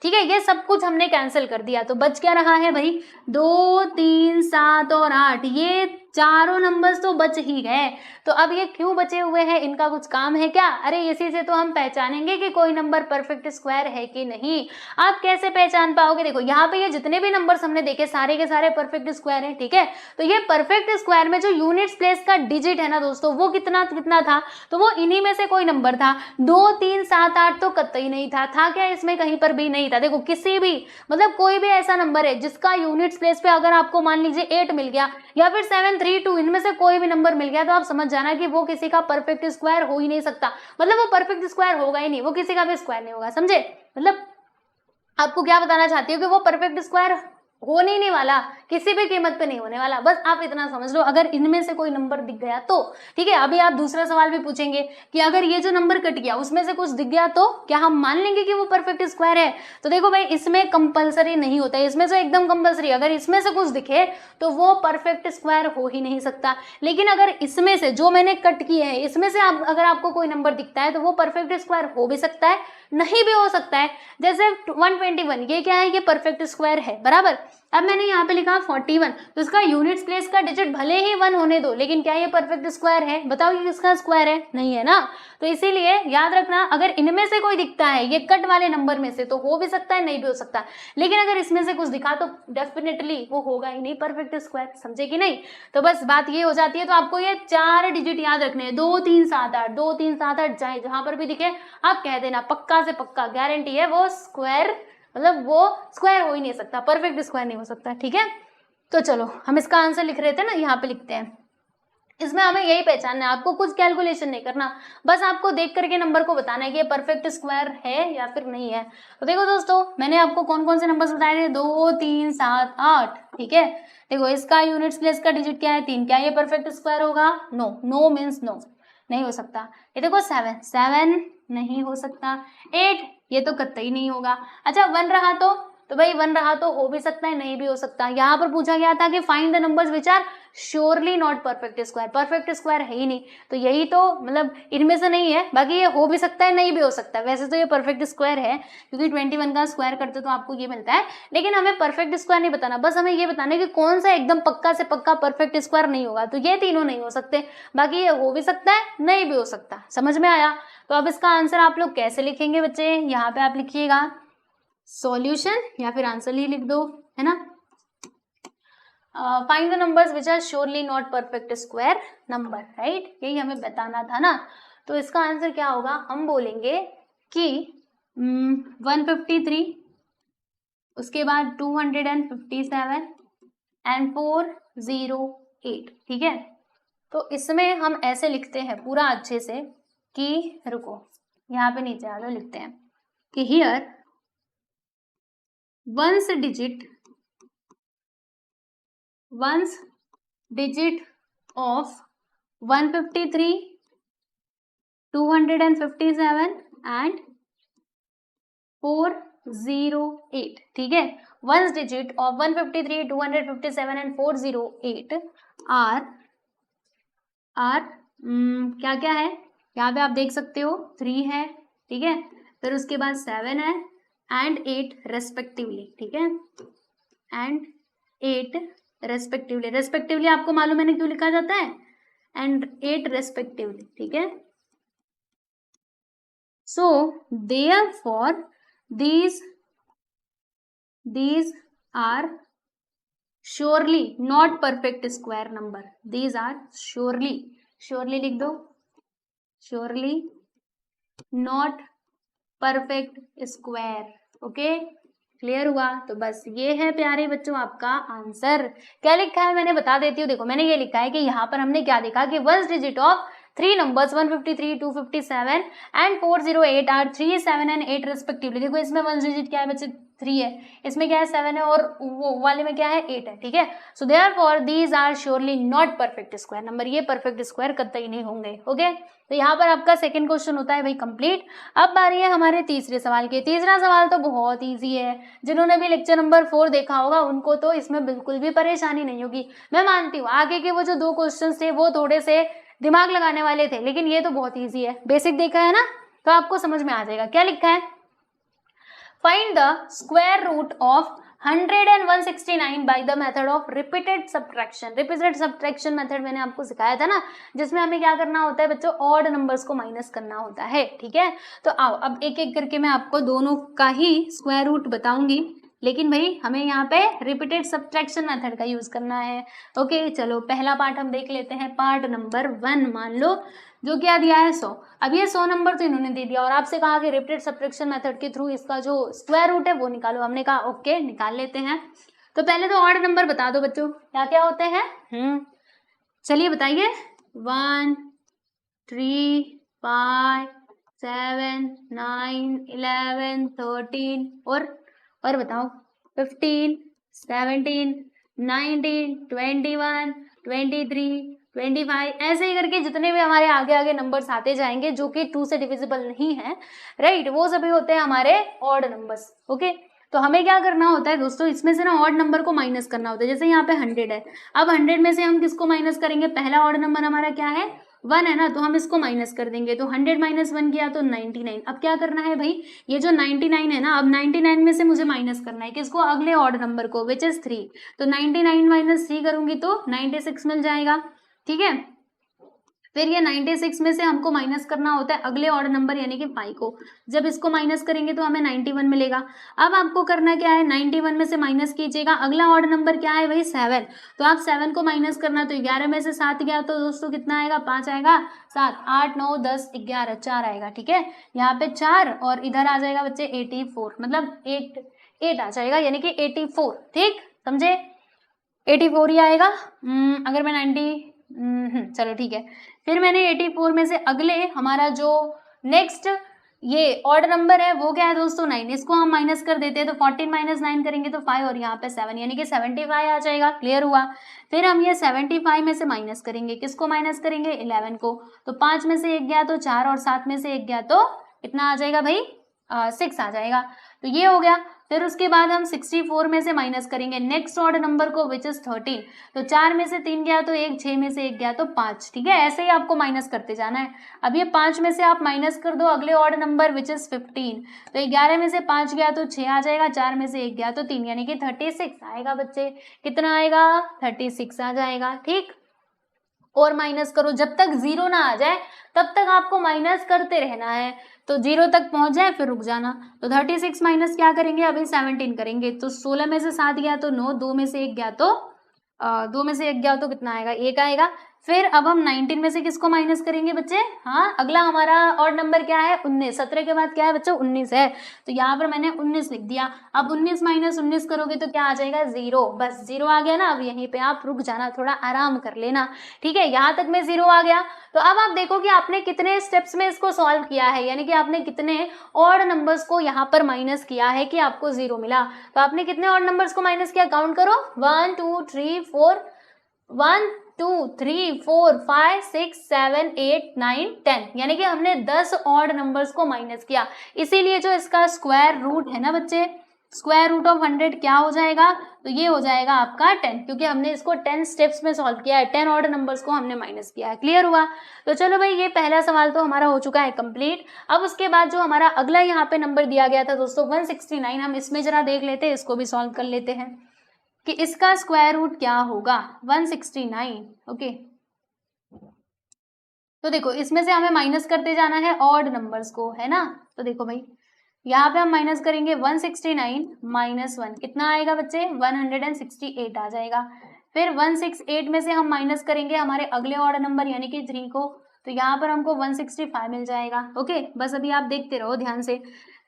ठीक है ये सब कुछ हमने कैंसिल कर दिया, तो बच क्या रहा है भाई 2 3 7 और 8, ये चारों नंबर्स तो बच ही गए। तो अब ये क्यों बचे हुए हैं, इनका कुछ काम है क्या, अरे इसी से तो हम पहचानेंगे कि कोई नंबर परफेक्ट स्क्वायर है कि नहीं। आप कैसे पहचान पाओगे, देखो यहाँ पे ये जितने भी नंबर्स हमने देखे सारे के सारे परफेक्ट स्क्वायर हैं। ठीक है तो ये परफेक्ट स्क्वायर में जो यूनिट्स प्लेस का डिजिट है ना दोस्तों वो कितना कितना था, तो वो इन्हीं में से कोई नंबर था। 2 3 7 8 तो कतई नहीं था क्या, इसमें कहीं पर भी नहीं था। देखो किसी भी मतलब कोई भी ऐसा नंबर है जिसका यूनिट्स प्लेस पे अगर आपको मान लीजिए 8 मिल गया या फिर 7 3 2 इनमें से कोई भी नंबर मिल गया, तो आप समझ जाना कि वो किसी का परफेक्ट स्क्वायर हो ही नहीं सकता, मतलब वो परफेक्ट स्क्वायर होगा ही नहीं, वो किसी का भी स्क्वायर नहीं होगा। समझे, मतलब आपको क्या बताना चाहती हूँ कि वो परफेक्ट स्क्वायर होने ही नहीं वाला, किसी भी कीमत पे नहीं होने वाला। बस आप इतना समझ लो, अगर इनमें से कोई नंबर दिख गया तो ठीक है। अभी आप दूसरा सवाल भी पूछेंगे कि अगर ये जो नंबर कट गया उसमें से कुछ दिख गया तो क्या हम मान लेंगे कि वो परफेक्ट स्क्वायर है? तो देखो भाई, इसमें कंपलसरी नहीं होता है, इसमें से एकदम कंपलसरी, अगर इसमें से कुछ दिखे तो वो परफेक्ट स्क्वायर हो ही नहीं सकता। लेकिन अगर इसमें से जो मैंने कट किए हैं, इसमें से अगर आपको कोई नंबर दिखता है तो वो परफेक्ट स्क्वायर हो भी सकता है, नहीं भी हो सकता है। जैसे 121, ये क्या है? ये परफेक्ट स्क्वायर है, बराबर। अब मैंने यहाँ पे लिखा 41, तो इसका यूनिट्स प्लेस का डिजिट भले ही 1 होने दो, लेकिन क्या ये परफेक्ट स्क्वायर है? बताओ, ये किसका स्क्वायर है? नहीं है ना। तो इसीलिए याद रखना, अगर इनमें से कोई दिखता है ये कट वाले नंबर में से, तो हो भी सकता है, नहीं भी हो सकता, लेकिन अगर इसमें से कुछ दिखा तो डेफिनेटली वो होगा ही नहीं परफेक्ट स्क्वायर। समझे कि नहीं? तो बस बात ये हो जाती है। तो आपको ये 4 डिजिट याद रखने हैं, 2 3 7 8, 2 3 7 8, चाहे जहां पर भी दिखे आप कह देना, पक्का से पक्का गारंटी है वो स्क्वायर, मतलब वो स्क्वायर हो ही नहीं सकता, परफेक्ट स्क्वायर नहीं हो सकता। ठीक है, तो चलो हम इसका आंसर लिख रहे थे ना, यहाँ पे लिखते हैं। इसमें हमें यही पहचानना है, आपको कुछ कैलकुलेशन नहीं करना, बस आपको देख करके नंबर को बताना है कि ये परफेक्ट स्क्वायर है या फिर नहीं है। तो देखो दोस्तों, मैंने आपको कौन कौन से नंबर्स बताए थे, 2 3 7 8, ठीक है। देखो, इसका यूनिट्स प्लेस का डिजिट क्या है? 3, क्या ये परफेक्ट स्क्वायर होगा? नो, नो मीन्स नो, नहीं हो सकता। ये देखो 7, 7 नहीं हो सकता। 8, ये तो कतई नहीं होगा। अच्छा, 1 रहा तो भाई 1 रहा तो हो भी सकता है, नहीं भी हो सकता। यहाँ पर पूछा गया था कि find the numbers which are surely not perfect square, perfect square है ही नहीं, तो यही तो मतलब इनमें से नहीं है। बाकी ये हो भी सकता है, नहीं भी हो सकता है। वैसे तो ये परफेक्ट स्क्वायर है, क्योंकि 21 का स्क्वायर करते तो आपको ये मिलता है, लेकिन हमें परफेक्ट स्क्वायर नहीं बताना, बस हमें ये बताना है कि कौन सा एकदम पक्का से पक्का परफेक्ट स्क्वायर नहीं होगा। तो ये तीनों नहीं हो सकते, बाकी ये हो भी सकता है, नहीं भी हो सकता। समझ में आया? तो अब इसका आंसर आप लोग कैसे लिखेंगे बच्चे? यहाँ पे आप लिखिएगा सॉल्यूशन या फिर आंसर ही लिख दो, है ना। Find the numbers which are surely not perfect square number, right, यही हमें बताना था ना। तो इसका आंसर क्या होगा? हम बोलेंगे कि 153, उसके बाद 257 एंड 408, ठीक है। तो इसमें हम ऐसे लिखते हैं पूरा अच्छे से कि, रुको यहाँ पे नीचे आ जाओ, लिखते हैं कि here ones digit of 153, 257 and 408, ठीक है। Ones digit of 153, 257 and 408 are क्या क्या है? यहाँ पे आप देख सकते हो 3 है, ठीक है, फिर उसके बाद 7 है एंड 8 रेस्पेक्टिवली, ठीक है, एंड 8 रेस्पेक्टिवली आपको मालूम है ना क्यों लिखा जाता है? एंड 8 रेस्पेक्टिवली, ठीक है। So therefore these are surely not perfect square number, these are surely लिख दो, surely not perfect square. Okay, clear हुआ? तो बस ये है प्यारे बच्चों आपका आंसर। क्या लिखा है मैंने बता देती हूँ। देखो, मैंने ये लिखा है कि यहाँ पर हमने क्या देखा कि ones digit of 3 numbers 153, 257 and 408 are 3, 7 and 8 respectively. देखो, इसमें वंस डिजिट क्या है बच्चे? 3 है, इसमें क्या है? 7 है, और वो वाले में क्या है? 8 है, ठीक है। So therefore these are surely not perfect square number, ये परफेक्ट स्क्वायर कतई नहीं होंगे। ओके, तो यहाँ पर आपका सेकंड क्वेश्चन होता है भाई कंप्लीट। अब बारी है हमारे तीसरे सवाल की। तीसरा सवाल तो बहुत इजी है, जिन्होंने भी लेक्चर नंबर 4 देखा होगा उनको तो इसमें बिल्कुल भी परेशानी नहीं होगी। मैं मानती हूँ आगे के वो जो 2 क्वेश्चन थे वो थोड़े से दिमाग लगाने वाले थे, लेकिन ये तो बहुत ईजी है, बेसिक देखा है ना, तो आपको समझ में आ जाएगा। क्या लिखा है? Find the square root of 100 and 169 by the method of repeated subtraction. Repeated subtraction method मैंने आपको सिखाया था ना, जिसमें हमें क्या करना होता है बच्चों? ऑड नंबर्स को माइनस करना होता है, ठीक है। तो आओ अब एक एक करके मैं आपको दोनों का ही स्क्वायर रूट बताऊंगी, लेकिन भाई हमें यहाँ पे रिपीटेड सब्ट्रैक्शन मेथड का यूज करना है। ओके, चलो पहला पार्ट हम देख लेते हैं। पार्ट नंबर 1 मान लो, जो क्या दिया है 100। अब ये 100 नंबर तो इन्होंने दे दिया और आपसे कहा कि रिपीटेड सब्ट्रैक्शन मेथड के थ्रू इसका जो स्क्वायर रूट है वो निकालो। हमने कहा ओके, निकाल लेते हैं। तो पहले तो ऑड नंबर बता दो बच्चों, क्या क्या होते हैं? चलिए बताइए। 1 3 5 7 9 11 13 और बताओ 15 17, 19, 21, 23, 25, ऐसे ही करके जितने भी हमारे आगे आगे नंबर्स आते जाएंगे जो कि 2 से डिविजिबल नहीं है, राइट, वो सभी होते हैं हमारे ऑड नंबर्स। ओके, तो हमें क्या करना होता है दोस्तों, इसमें से ना ऑड नंबर को माइनस करना होता है। जैसे यहाँ पे 100 है, अब 100 में से हम किसको माइनस करेंगे, पहला ऑड नंबर हमारा क्या है 1 है ना, तो हम इसको माइनस कर देंगे। तो 100 माइनस 1 किया तो 99। अब क्या करना है भाई, ये जो 99 है ना, अब 99 में से मुझे माइनस करना है किसको, अगले ऑड नंबर को, विच इज 3। तो 99 माइनस 3 करूंगी तो 96 मिल जाएगा, ठीक है। फिर ये 96 में से हमको माइनस करना होता है अगले ऑड नंबर यानी कि 5 को। जब इसको माइनस करेंगे तो हमें 91 मिलेगा। अब आपको करना क्या है, 91 में से माइनस कीजिएगा, अगला ऑड नंबर क्या है भाई 7। तो आप 7 को माइनस करना, तो 11 में से 7 गया तो दोस्तों कितना आएगा, 5 आएगा, 7, 8, 9, 10, 11, 4 आएगा, ठीक है। यहाँ पे 4 और इधर आ जाएगा बच्चे 84, मतलब 8 आ जाएगा, यानी कि 84, ठीक, समझे, 84 ही आएगा। अगर मैं 90, चलो ठीक है। फिर मैंने 84 में से अगले हमारा जो नेक्स्ट ये ऑड नंबर है वो क्या है दोस्तों 9, इसको हम माइनस कर देते हैं। तो 14 माइनस 9 करेंगे तो 5 और यहाँ पे 7, यानी कि 75 आ जाएगा, क्लियर हुआ। फिर हम ये 75 में से माइनस करेंगे, किसको माइनस करेंगे 11 को। तो 5 में से 1 गया तो 4 और 7 में से 1 गया तो कितना आ जाएगा भाई 6 आ जाएगा। तो ये हो गया। फिर उसके बाद हम 64 में से माइनस करेंगे नेक्स्ट ऑड नंबर को विच इज 13। तो 4 में से 3 गया तो 1, 6 में से 1 गया तो 5, ठीक है। ऐसे ही आपको माइनस करते जाना है। अब ये 5 में से आप माइनस कर दो अगले ऑड नंबर विच इज 15। तो 11 में से 5 गया तो 6 आ जाएगा, 4 में से 1 गया तो 3, यानी कि 36 आएगा बच्चे। कितना आएगा 36 आ जाएगा, ठीक। और माइनस करो जब तक 0 ना आ जाए तब तक आपको माइनस करते रहना है। तो 0 तक पहुंच जाए फिर रुक जाना। तो 36 माइनस क्या करेंगे, अभी 17 करेंगे। तो 16 में से 7 गया तो 9, 2 में से 1 गया तो 2 में से 1 गया तो कितना आएगा 1 आएगा। फिर अब हम 19 में से किसको माइनस करेंगे बच्चे, हाँ अगला हमारा ऑड नंबर क्या है 19। 17 के बाद क्या है बच्चों 19 है, तो यहाँ पर मैंने 19 लिख दिया। अब 19 माइनस 19 करोगे तो क्या आ जाएगा 0, बस 0 आ गया ना। अब यहीं पे आप रुक जाना, थोड़ा आराम कर लेना, ठीक है। यहाँ तक में 0 आ गया। तो अब आप देखो कि आपने कितने स्टेप्स में इसको सॉल्व किया है, यानी कि आपने कितने ऑड नंबर्स को यहाँ पर माइनस किया है कि आपको 0 मिला। तो आपने कितने ऑड नंबर्स को माइनस किया, काउंट करो 1 2 3 4 1 2 3 4 5 6 7 8 9 10, यानी कि हमने 10 ऑड नंबर्स को माइनस किया। इसीलिए जो इसका स्क्वायर रूट है ना बच्चे, स्क्वायर रूट ऑफ 100 क्या हो जाएगा, तो ये हो जाएगा आपका 10, क्योंकि हमने इसको 10 स्टेप्स में सॉल्व किया है, 10 ऑड नंबर्स को हमने माइनस किया है, क्लियर हुआ। तो चलो भाई ये पहला सवाल तो हमारा हो चुका है कंप्लीट। अब उसके बाद जो हमारा अगला यहाँ पे नंबर दिया गया था दोस्तों 169, हम इसमें जरा देख लेते हैं, इसको भी सॉल्व कर लेते हैं कि इसका स्क्वायर रूट क्या होगा 169। ओके, तो देखो इसमें से हमें माइनस करते जाना है ऑड नंबर्स को, है ना। तो देखो भाई यहाँ पे हम माइनस करेंगे 169 माइनस 1, कितना आएगा बच्चे 168 आ जाएगा। फिर 168 में से हम माइनस करेंगे हमारे अगले ऑड नंबर यानी कि 3 को, तो यहाँ पर हमको 165 मिल जाएगा। ओके, बस अभी आप देखते रहो ध्यान से।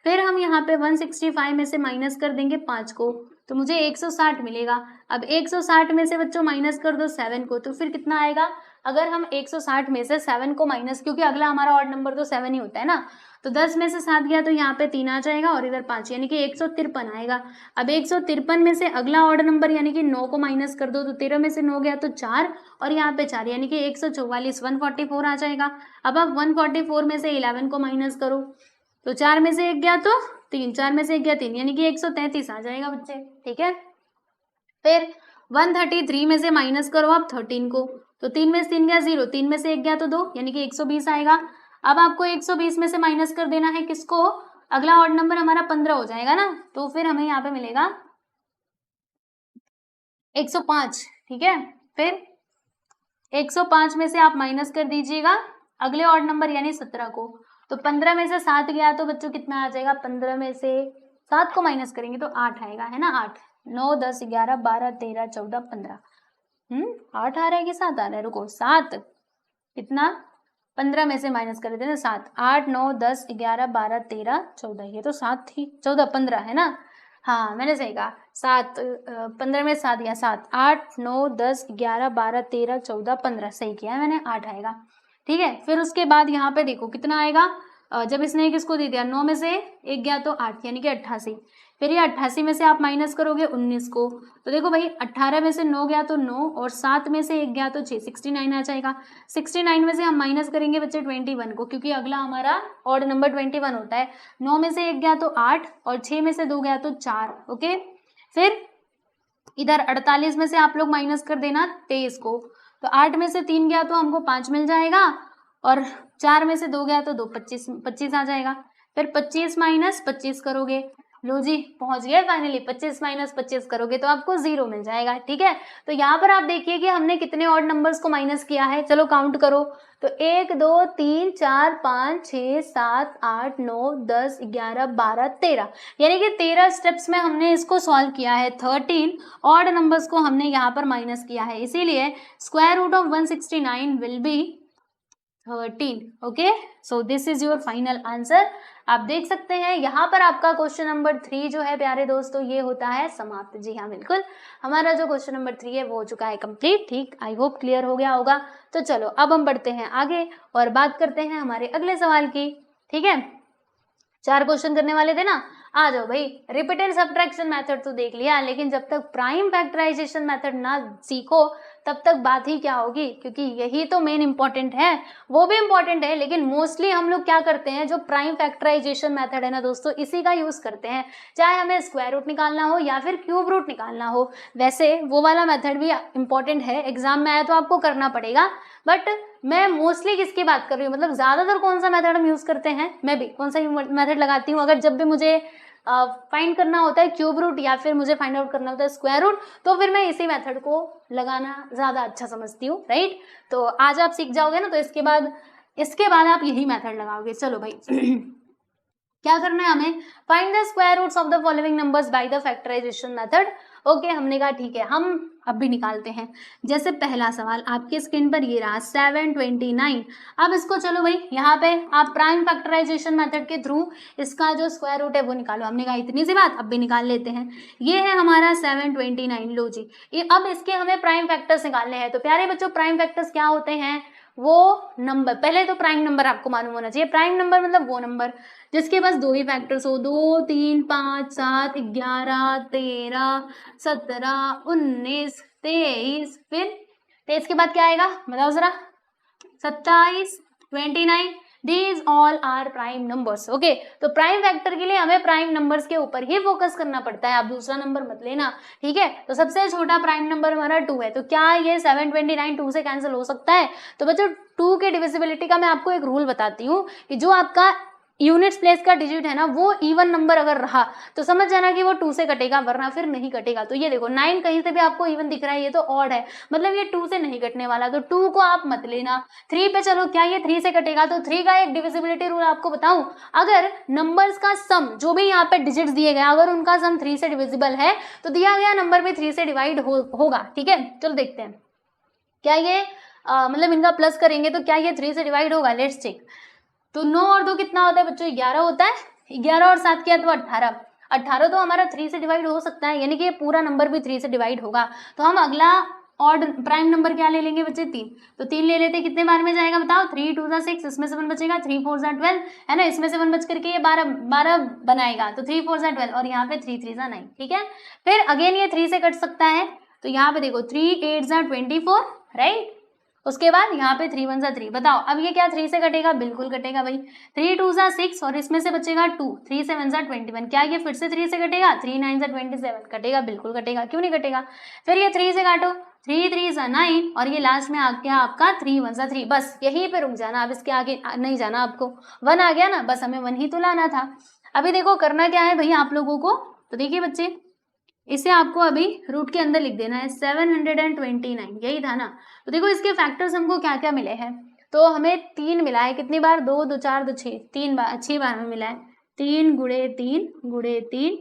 फिर हम यहाँ पे 165 में से माइनस कर देंगे 5 को, तो मुझे 160 मिलेगा। अब 160 में से बच्चों माइनस कर दो 7 को, तो फिर कितना आएगा, अगर हम 160 में से 7 को माइनस, क्योंकि अगला हमारा ऑड नंबर तो 7 ही होता है ना, तो 10 में से 7 गया तो यहाँ पे 3 आ जाएगा और इधर 5, यानी कि 153 आएगा। अब 153 में से अगला ऑड नंबर यानी कि 9 को माइनस कर दो, तो 13 में से 9 गया तो 4 और यहाँ पे 4, यानी कि 144 144 आ जाएगा। अब आप 144 में से 11 को माइनस करो, तो 4 में से 1 गया तो 3, 4 में से 1 गया 3, यानी कि 133 आ जाएगा बच्चे, ठीक है। फिर 133 में से माइनस करो आप 13 को, तो 3 में से 3 गया 0, 3 में से 1 गया तो 2, यानी कि 120 आएगा। अब आपको 120 में से माइनस कर देना है किसको, अगला ऑड नंबर हमारा 15 हो जाएगा ना, तो फिर हमें यहाँ पे मिलेगा 105, ठीक है। फिर 105 में से आप माइनस कर दीजिएगा अगले ऑड नंबर यानी 17 को, तो 15 में से 7 गया तो बच्चों कितना आ जाएगा, 15 में से 7 को माइनस करेंगे तो 8 आएगा, है ना। 8 9 10 11 12 13 14 15, 8 आ रहा है कि 7 आ रहा है, रुको 7 कितना 15 में से माइनस कर देते हैं 7, 8 9 10 11 12 13 14, ये तो 7 थी, 14 15 है ना। हाँ मैंने सही कहा 7, 15 में 7 या 7 8 9 10 11 12 13 14 15, सही किया है मैंने, 8 आएगा, ठीक है। फिर उसके बाद यहाँ पे देखो कितना आएगा जब इसने किसको दे दिया 9 में से 1 गया तो 8 यानी कि 88। फिर ये 88 में से आप माइनस करोगे 19 को, तो देखो भाई 18 में से 9 गया तो 9 और 7 में से 1 गया तो 6, 69 आ जाएगा। 69 में से हम माइनस करेंगे बच्चे 21 को, क्योंकि अगला हमारा ऑड नंबर 21 होता है। 9 में से 1 गया तो 8 और 6 में से 2 गया तो 4। ओके, फिर इधर 48 में से आप लोग माइनस कर देना 23 को, तो 8 में से 3 गया तो हमको 5 मिल जाएगा और 4 में से 2 गया तो 2, 25 आ जाएगा। फिर 25 माइनस 25 करोगे, लो जी पहुंच गए फाइनली। 25 माइनस 25 करोगे तो आपको 0 मिल जाएगा। ठीक है, तो यहाँ पर आप देखिए कि हमने कितने ऑड नंबर्स को माइनस किया है, चलो काउंट करो। तो 1 2 3 4 5 6 7 8 9 10 11 12 13, यानी कि 13 स्टेप्स में हमने इसको सॉल्व किया है। 13 ऑड नंबर्स को हमने यहाँ पर माइनस किया है, इसीलिए square root of 169 will be 13। Okay, so this is your final answer. आप देख सकते हैं यहाँ पर आपका क्वेश्चन नंबर 3 जो है प्यारे दोस्तों ये होता है समाप्त। जी हाँ बिल्कुल, हमारा जो क्वेश्चन नंबर 3 है वो हो चुका है कंप्लीट। ठीक, आई होप क्लियर हो गया होगा। तो चलो अब हम बढ़ते हैं आगे और बात करते हैं हमारे अगले सवाल की। ठीक है, 4 क्वेश्चन करने वाले थे ना, आ जाओ भाई। रिपीटेड सब्ट्रैक्शन मेथड तो देख लिया, लेकिन जब तक प्राइम फैक्टराइजेशन मेथड ना सीखो तब तक बात ही क्या होगी, क्योंकि यही तो मेन इंपॉर्टेंट है। वो भी इंपॉर्टेंट है, लेकिन मोस्टली हम लोग क्या करते हैं, जो प्राइम फैक्टराइजेशन मेथड है ना दोस्तों, इसी का यूज करते हैं, चाहे हमें स्क्वायर रूट निकालना हो या फिर क्यूब रूट निकालना हो। वैसे वो वाला मेथड भी इंपॉर्टेंट है, एग्जाम में आया तो आपको करना पड़ेगा, बट मैं मोस्टली किसकी बात कर रही हूँ, मतलब ज्यादातर कौन सा मेथड हम यूज करते हैं, मैं भी कौन सा मेथड लगाती हूँ। अगर जब भी मुझे फाइंड करना होता है क्यूब रूट या फिर मुझे फाइंड आउट करना होता है स्क्वायर रूट, तो फिर मैं इसी मेथड को लगाना ज्यादा अच्छा समझती हूँ। राइट, तो आज आप सीख जाओगे ना, तो इसके बाद आप यही मेथड लगाओगे। चलो भाई क्या करना है हमें, find the square roots of the following numbers by the factorization method. Okay, हमने कहा ठीक है, हम अब भी निकालते हैं। जैसे पहला सवाल आपके स्क्रीन पर ये रहा 729। अब इसको चलो भाई यहाँ पे आप प्राइम फैक्टराइजेशन मेथड के थ्रू इसका जो स्क्वायर रूट है वो निकालो। हमने कहा इतनी सी बात, अब भी निकाल लेते हैं। ये है हमारा 729। लो जी, ये अब इसके हमें प्राइम फैक्टर्स निकालने हैं। तो प्यारे बच्चों, प्राइम फैक्टर्स क्या होते हैं, वो नंबर, पहले तो प्राइम नंबर आपको मालूम होना चाहिए। प्राइम नंबर मतलब वो नंबर जिसके पास 2 ही फैक्टर्स हो, 2 3 5 7 11 13 17 19 23, फिर 23 के बाद क्या आएगा बताओ जरा, 27 29। These all are prime numbers. Okay, तो प्राइम फैक्टर के लिए हमें प्राइम नंबर्स के ऊपर ही फोकस करना पड़ता है, आप दूसरा नंबर मत लेना। ठीक है, तो सबसे छोटा प्राइम नंबर हमारा 2 है, तो क्या ये 729 2 से कैंसिल हो सकता है। तो बच्चों 2 के डिविजिबिलिटी का मैं आपको एक रूल बताती हूँ कि जो आपका यूनिट्स प्लेस का डिजिट है ना, वो इवन नंबर अगर रहा तो समझ जाना कि वो 2 से कटेगा, वरना फिर नहीं कटेगा। तो ये देखो 9 कहीं से भी आपको इवन दिख रहा है, ये तो ऑड है, मतलब ये 2 से नहीं कटने वाला, तो 2 को आप मत लेना। 3 पे चलो, क्या ये 3 से कटेगा, तो 3 का एक डिविजिबिलिटी रूल आपको बताऊं, अगर नंबर्स का सम, जो भी यहाँ पे डिजिट्स दिए गए, अगर उनका सम 3 से डिविजिबल है तो दिया गया नंबर भी 3 से डिवाइड होगा। ठीक है, चलो देखते हैं क्या ये मतलब इनका प्लस करेंगे तो क्या ये 3 से डिवाइड होगा। Let's check. तो 9 और 2 कितना होता है बच्चों, 11 होता है। 11 और 7 किया तो 18। 18 तो हमारा 3 से डिवाइड हो सकता है, यानी कि ये पूरा नंबर भी 3 से डिवाइड होगा। तो हम अगला ऑड प्राइम नंबर क्या ले लेंगे बच्चे, 3। तो 3 ले लेते, कितने बार में जाएगा बताओ, 3 2 6, इसमें से 1 बचेगा, 3 4 12 है ना, इसमें से 1 बच करके ये 12 बनाएगा, तो 3 4 12 और यहाँ पे 3 3 9। ठीक है, फिर अगेन ये 3 से कट सकता है, तो यहाँ पे देखो 3 8 24, राइट। उसके बाद यहाँ पे 3 1 3, बताओ अब ये क्या 3 से कटेगा, बिल्कुल कटेगा भाई। 3 2 6 और इसमें से बचेगा 2, 3 7 21, क्या ये फिर से 3 से कटेगा, 3 9 27 कटेगा, बिल्कुल कटेगा, क्यों नहीं कटेगा। फिर ये 3 से काटो, 3 3 9 और ये लास्ट में आ गया आपका 3 1 3। बस यहीं पे रुक जाना, अब इसके आगे नहीं जाना आपको। 1 आ गया ना, बस हमें 1 ही तो लाना था। अभी देखो करना क्या है भाई आप लोगों को, तो देखिए बच्चे इसे आपको अभी रूट के अंदर लिख देना है, 729, यही था ना। तो देखो इसके फैक्टर्स हमको क्या क्या मिले हैं, तो हमें 3 मिला है, कितनी बार, 2 2 4 2 6, 3 बार, 6 बार में मिला है। 3 गुणे 3 गुणे 3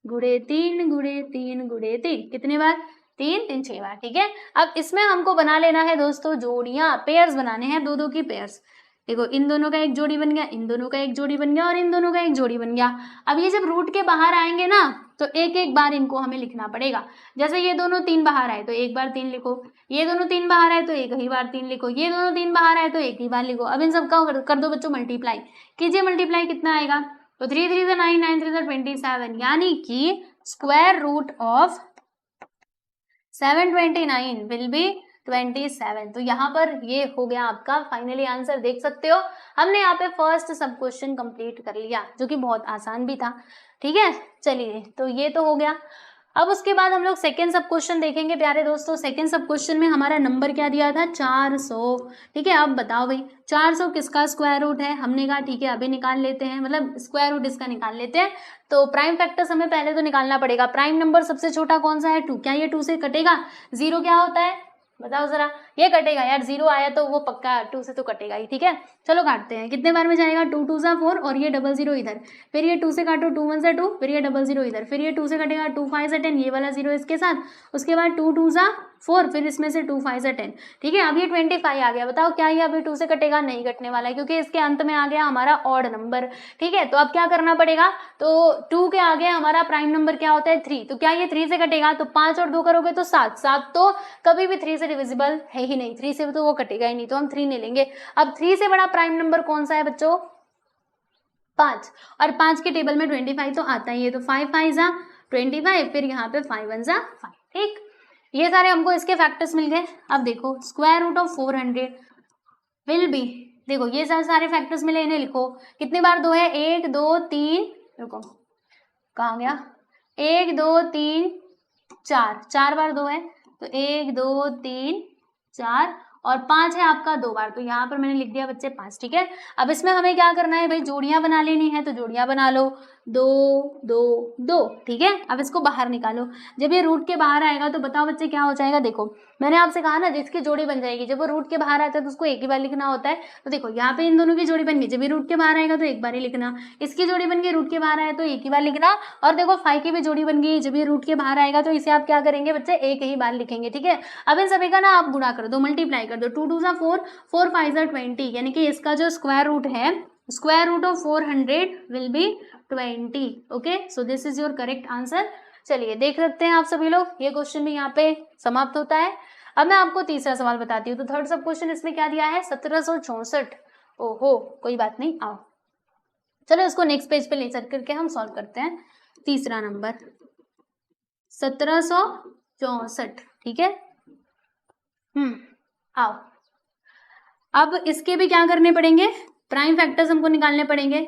गुणे 3 गुणे 3 गुणे 3, कितनी बार, 3 3 6 बार। ठीक है, अब इसमें हमको बना लेना है दोस्तों जोड़ियां, पेयर्स बनाने हैं, 2 2 की पेयर्स। देखो इन दोनों का एक जोड़ी बन गया, इन दोनों का एक जोड़ी बन गया और इन दोनों का एक जोड़ी बन गया। अब ये जब रूट के बाहर आएंगे ना तो एक एक बार इनको हमें लिखना पड़ेगा। जैसे ये दोनों 3 बाहर आए तो एक बार 3 लिखो, ये दोनों 3 बाहर आए तो एक ही बार 3 लिखो, ये दोनों 3 बाहर आए तो एक ही बार लिखो। अब इन सबका कर दो बच्चों मल्टीप्लाई, कीजिए मल्टीप्लाई, कितना आएगा? तो 3 3 9, 9 3 27, यानी कि square root of 729 will be 27। तो यहाँ पर ये हो गया आपका फाइनली आंसर, देख सकते हो हमने यहाँ पे फर्स्ट सब क्वेश्चन कंप्लीट कर लिया, जो कि बहुत आसान भी था। ठीक है, चलिए तो ये तो हो गया। अब उसके बाद हम लोग सेकेंड सब क्वेश्चन देखेंगे प्यारे दोस्तों। सेकेंड सब क्वेश्चन में हमारा नंबर क्या दिया था? 400। ठीक है, अब बताओ भाई 400 किसका स्क्वायर रूट है? हमने कहा ठीक है अभी निकाल लेते हैं, मतलब स्क्वायर रूट इसका निकाल लेते हैं। तो प्राइम फैक्टर्स हमें पहले तो निकालना पड़ेगा। प्राइम नंबर सबसे छोटा कौन सा है? 2। क्या ये 2 से कटेगा? 0 क्या होता है बताओ जरा? ये कटेगा यार, 0 आया तो वो पक्का 2 से तो कटेगा ही। ठीक है, चलो काटते हैं, कितने बार में जाएगा? 2 2 सा 4 और ये 0 इधर, फिर ये 2 से काटो, 2 1 सा 2, फिर ये 0 इधर, फिर ये 2 से कटेगा, 2 5 सा 10, ये वाला 0 इसके साथ, उसके बाद 2 2 सा 4, फिर इसमें से 2 5 सा 10। ठीक है, अब ये 25 आ गया। बताओ क्या ये अभी 2 से कटेगा? नहीं कटने वाला है, क्योंकि इसके अंत में आ गया हमारा ऑड नंबर। ठीक है, तो अब क्या करना पड़ेगा? तो 2 के आगे हमारा प्राइम नंबर क्या होता है? 3। तो क्या ये 3 से कटेगा? तो 5 और 2 करोगे तो 7। 7 तो कभी भी 3 से डिविजिबल है ही नहीं, 3 से तो वो कटेगा ही नहीं, तो हम 3 नहीं लेंगे। अब 3 से बड़ा प्राइम नंबर कौन सा है बच्चों? 5, और 5 के टेबल में 25 तो आता ही है, तो 5 5 जा 25, फिर यहाँ पे 5 1 जा 5। ठीक, ये सारे हमको इसके फैक्टर्स मिल गए। अब देखो square root of 400 will be, देखो ये सारे फैक्टर्स मिले, इन्हें लिखो। कितनी बार 2 है? 1 2 3, रुको कहाँ गया? 1 2 3 4, 4 बार 2 है, तो 1 2 3 4, और 5 है आपका 2 बार, तो यहाँ पर मैंने लिख दिया बच्चे 5। ठीक है, अब इसमें हमें क्या करना है भाई? जोड़ियां बना लेनी है, तो जोड़ियां बना लो, 2 2 2। ठीक है, अब इसको बाहर निकालो। जब ये रूट के बाहर आएगा तो बताओ बच्चे क्या हो जाएगा? देखो मैंने आपसे कहा ना जिसकी जोड़ी बन जाएगी, जब वो रूट के बाहर आता है तो उसको एक ही बार लिखना होता है। तो देखो यहाँ पे इन दोनों की जोड़ी बन गई, जब ये रूट के बाहर आएगा तो एक बार ही लिखना, इसकी जोड़ी बन गई रूट के बाहर आए तो एक ही बार लिखना, और देखो 5 की भी जोड़ी बन गई, जब ये रूट के बाहर आएगा तो इसे आप क्या करेंगे बच्चे? एक ही बार लिखेंगे। ठीक है, अब इन सभी का ना आप गुणा कर दो, मल्टीप्लाई कर दो, 2 2 सा 4, 4 5 सा 20, यानी कि इसका जो स्क्वायर रूट है, square root of 400 will be 20। Okay, so this is your correct answer. चलिए देख सकते हैं आप सभी लोग, ये क्वेश्चन भी यहाँ पे समाप्त होता है। अब मैं आपको तीसरा सवाल बताती हूँ। तो थर्ड सब क्वेश्चन इसमें क्या दिया है? 1764। ओहो, कोई बात नहीं, आओ चलो इसको नेक्स्ट पेज पे ले चल करके हम सॉल्व करते हैं। तीसरा नंबर 1764। ठीक है, आओ अब इसके भी क्या करने पड़ेंगे? प्राइम फैक्टर्स हमको निकालने पड़ेंगे।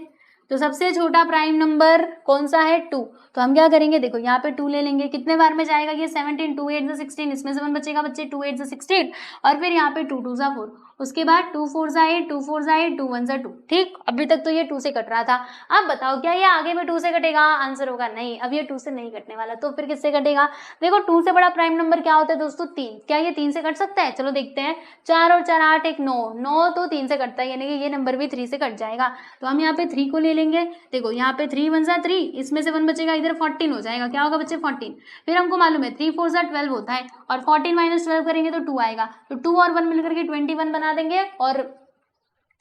तो सबसे छोटा प्राइम नंबर कौन सा है? 2। तो हम क्या करेंगे? देखो यहाँ पे 2 ले लेंगे, कितने बार में जाएगा ये? 17, 2 8 16, इसमें से 1 बचेगा बच्चे, 2 8 16, और फिर यहाँ पे 2 2 4, उसके बाद 2 4 8, 2 4 8, 2 1 2। ठीक, अभी तक तो ये 2 से कट रहा था। अब बताओ क्या ये आगे में 2 से कटेगा? आंसर होगा नहीं, अब ये 2 से नहीं कटने वाला, तो फिर किससे कटेगा? देखो 2 से बड़ा प्राइम नंबर क्या होता है दोस्तों? 3। क्या ये 3 से कट सकता है? चलो देखते हैं, 4 और 4 8, 1 9, 9 तो 3 से कटता है, यानी कि ये नंबर भी 3 से कट जाएगा। तो हम यहाँ पे 3 को ले लेंगे। देखो यहाँ पे 3 1 3, इसमें से 1 बचेगा, इधर 14 हो जाएगा। क्या होगा बच्चे? 14। फिर हमको मालूम है 3 4 12 होता है, और 14 माइनस 12 करेंगे तो 2 आएगा, तो 2 और 1 मिलकर के 21 बना देंगे, और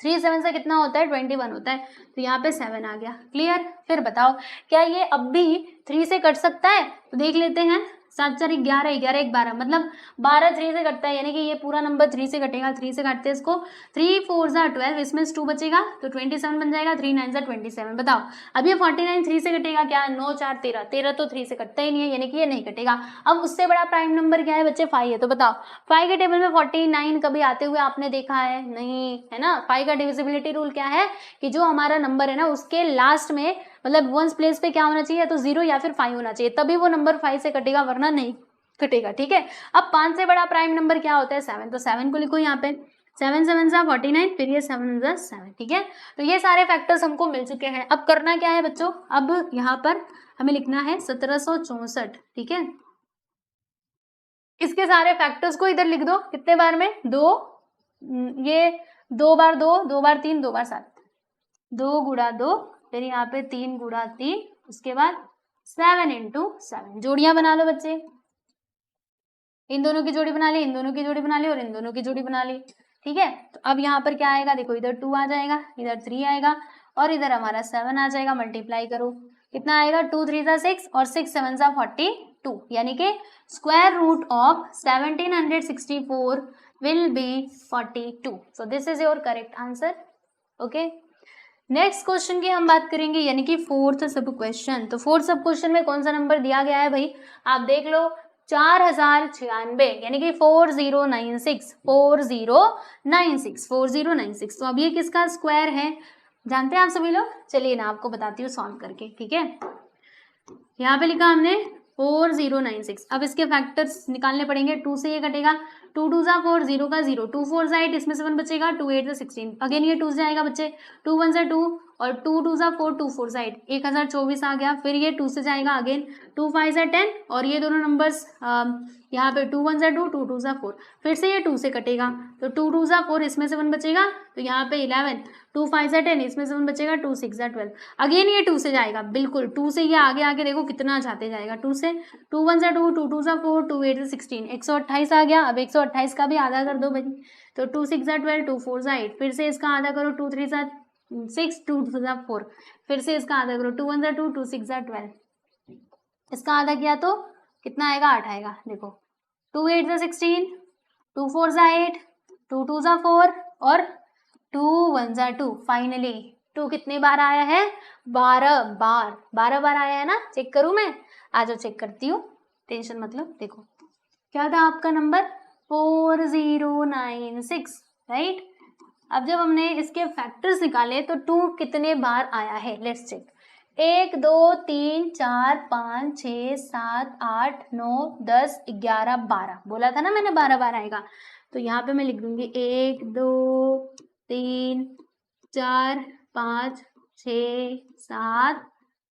3 7 से कितना होता है? 21 होता है, तो यहाँ पे 7 आ गया। क्लियर? फिर बताओ क्या ये अब भी 3 से कट सकता है? तो देख लेते हैं, 7 4 11, 11 1 12, मतलब 12 3 से कटता है, यानी कि ये पूरा नंबर 3 से कटेगा। 3 से काटते हैं इसको, 3 4 12, इसमें 2 बचेगा तो 27 बन जाएगा, 3 9 27। बताओ अब ये 49 3 से कटेगा क्या? 9 4 13, 13 तो 3 से कटता ही नहीं है, यानी कि ये नहीं कटेगा। अब उससे बड़ा प्राइम नंबर क्या है बच्चे? 5 है। तो बताओ 5 के टेबल में 49 कभी आते हुए आपने देखा है? नहीं, है ना। 5 का डिविजिबिलिटी रूल क्या है कि जो हमारा नंबर है ना उसके लास्ट में, मतलब वंस प्लेस पे क्या होना चाहिए? तो 0 या फिर 5 होना चाहिए, तभी वो नंबर 5 से कटेगा, वरना नहीं कटेगा। ठीक है, अब 5 से बड़ा प्राइम नंबर क्या होता है? 7। तो 7 को लिखो यहाँ पे, 7 7 49, फिर ये 7 7। ठीक है, तो ये सारे फैक्टर्स हमको मिल चुके हैं। अब करना क्या है बच्चों? अब यहाँ पर हमें लिखना है 1764। ठीक है, इसके सारे फैक्टर्स को इधर लिख दो, कितने बार में? 2, ये 2 बार 2, 2 बार 3, 2 बार 7, 2 गुणा 2, फिर यहाँ पे 3 गुणा 3, उसके बाद 7 × 7। जोड़ियां बना लो बच्चे, इन दोनों की जोड़ी बना ली, इन दोनों की जोड़ी बना ली, और इन दोनों की जोड़ी बना ली। ठीक है। तो अब यहाँ पर क्या आएगा, देखो इधर 2 आ जाएगा, इधर 3 आएगा और इधर हमारा 7 आ जाएगा। मल्टीप्लाई करो, कितना आएगा, 2 3 सा 6 और 6 7 सा 42, यानी कि square root of 1764 will be 42। So this is your correct answer. Okay, next question की हम बात करेंगे, यानी कि फोर्थ सब क्वेश्चन। तो फोर्थ सब क्वेश्चन में कौन सा नंबर दिया गया है भाई, आप देख लो, 4096, यानी कि 4096 4096 4096। तो अब ये किसका स्क्वायर है, जानते हैं आप सभी लोग? चलिए ना आपको बताती हूँ सॉल्व करके, ठीक है। यहाँ पे लिखा हमने 4096। अब इसके फैक्टर्स निकालने पड़ेंगे। 2 से ये कटेगा, 2 2 सा 4, 0 का 0, 2 4 सा 8, इसमें से 1 बचेगा, 2 8 सा 16, अगेन ये 2 से आएगा बच्चे, 2 1 सा 2 और 2 2 सा 4, 2 4 सा 8, 1024 आ गया। फिर ये 2 से जाएगा अगेन, 2 5 सा 10 और ये दोनों नंबर्स यहाँ पे 2 1 सा 2, 2 2 सा 4, फिर से ये 2 से कटेगा, तो 2 2 सा 4, इसमें से 1 बचेगा, तो यहाँ पे 11, 2 5 सा 10, इसमें से 1 बचेगा, 2 6 सा 12, अगेन ये 2 से जाएगा, बिल्कुल 2 से ये आगे आगे देखो कितना जाते जाएगा, 2 से, 2 1 सा 2, 2 2 सा 4, 2 8 सा 16, 128 आ गया। अब 128 का भी आधा कर दो भाई, तो 2 6 सा 12, 2 4 सा 8, फिर से इसका आधा करो, 2 3 सा 6, 2 2 सा 4, फिर से इसका आधा करो, 2 1 सा 2, 2 6 सा 12, इसका आधा किया तो कितना आएगा, 8 आएगा। देखो 2 8 सा 16, 2 4 सा 8, 2 2 सा 4 और 2 1 सा 2, फाइनली 2 कितने बार आया है, 12 बार, 12 बार आया है ना। चेक करूं मैं, आ जाओ चेक करती हूँ, टेंशन मतलब। देखो क्या था आपका नंबर, 4096, राइट। अब जब हमने इसके फैक्टर्स निकाले तो 2 कितने बार आया है, लेट्स चेक। 1 2 3 4 5 6 7 8 9 10 11 12, बोला था ना मैंने 12 बार आएगा। तो यहाँ पे मैं लिख दूंगी 1 2 3 4 5 6 7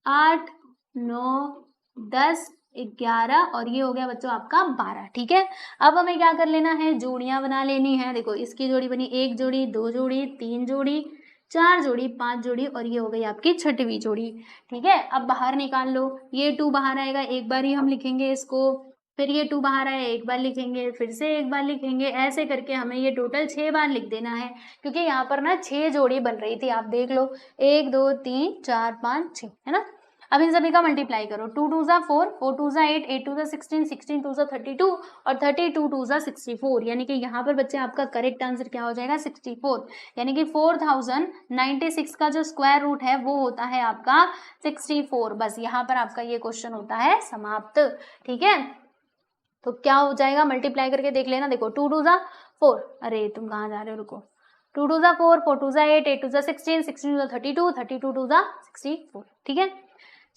8 9 10 11 और ये हो गया बच्चों आपका 12, ठीक है। अब हमें क्या कर लेना है, जोड़ियां बना लेनी है। देखो इसकी जोड़ी बनी, 1 जोड़ी, 2 जोड़ी, 3 जोड़ी, 4 जोड़ी, 5 जोड़ी और ये हो गई आपकी 6वीं जोड़ी, ठीक है। अब बाहर निकाल लो, ये 2 बाहर आएगा, एक बार ही हम लिखेंगे इसको, फिर ये 2 बाहर आया, एक बार लिखेंगे, फिर से एक बार लिखेंगे, ऐसे करके हमें ये टोटल 6 बार लिख देना है, क्योंकि यहाँ पर ना 6 जोड़ी बन रही थी, आप देख लो 1 2 3 4 5 6, है ना। अब इन सभी का मल्टीप्लाई करो, 2 2 सा 4, 4 2 सा 8, 8 2 सा 16, 16 2 सा 32 और 32 2 सा 64, यानी कि यहाँ पर बच्चे आपका करेक्ट आंसर क्या हो जाएगा, 64, यानी कि 4096 का जो स्क्वायर रूट है वो होता है आपका 64। बस यहाँ पर आपका ये क्वेश्चन होता है समाप्त, ठीक है। तो क्या हो जाएगा, मल्टीप्लाई करके देख लेना। देखो 2 2 सा 4, अरे तुम कहाँ जा रहे हो, रुको, 2 2 सा 4, 4 2 सा 8, 8 2 सा 16, 16 2 सा 32, 32 2 सा 64, ठीक है।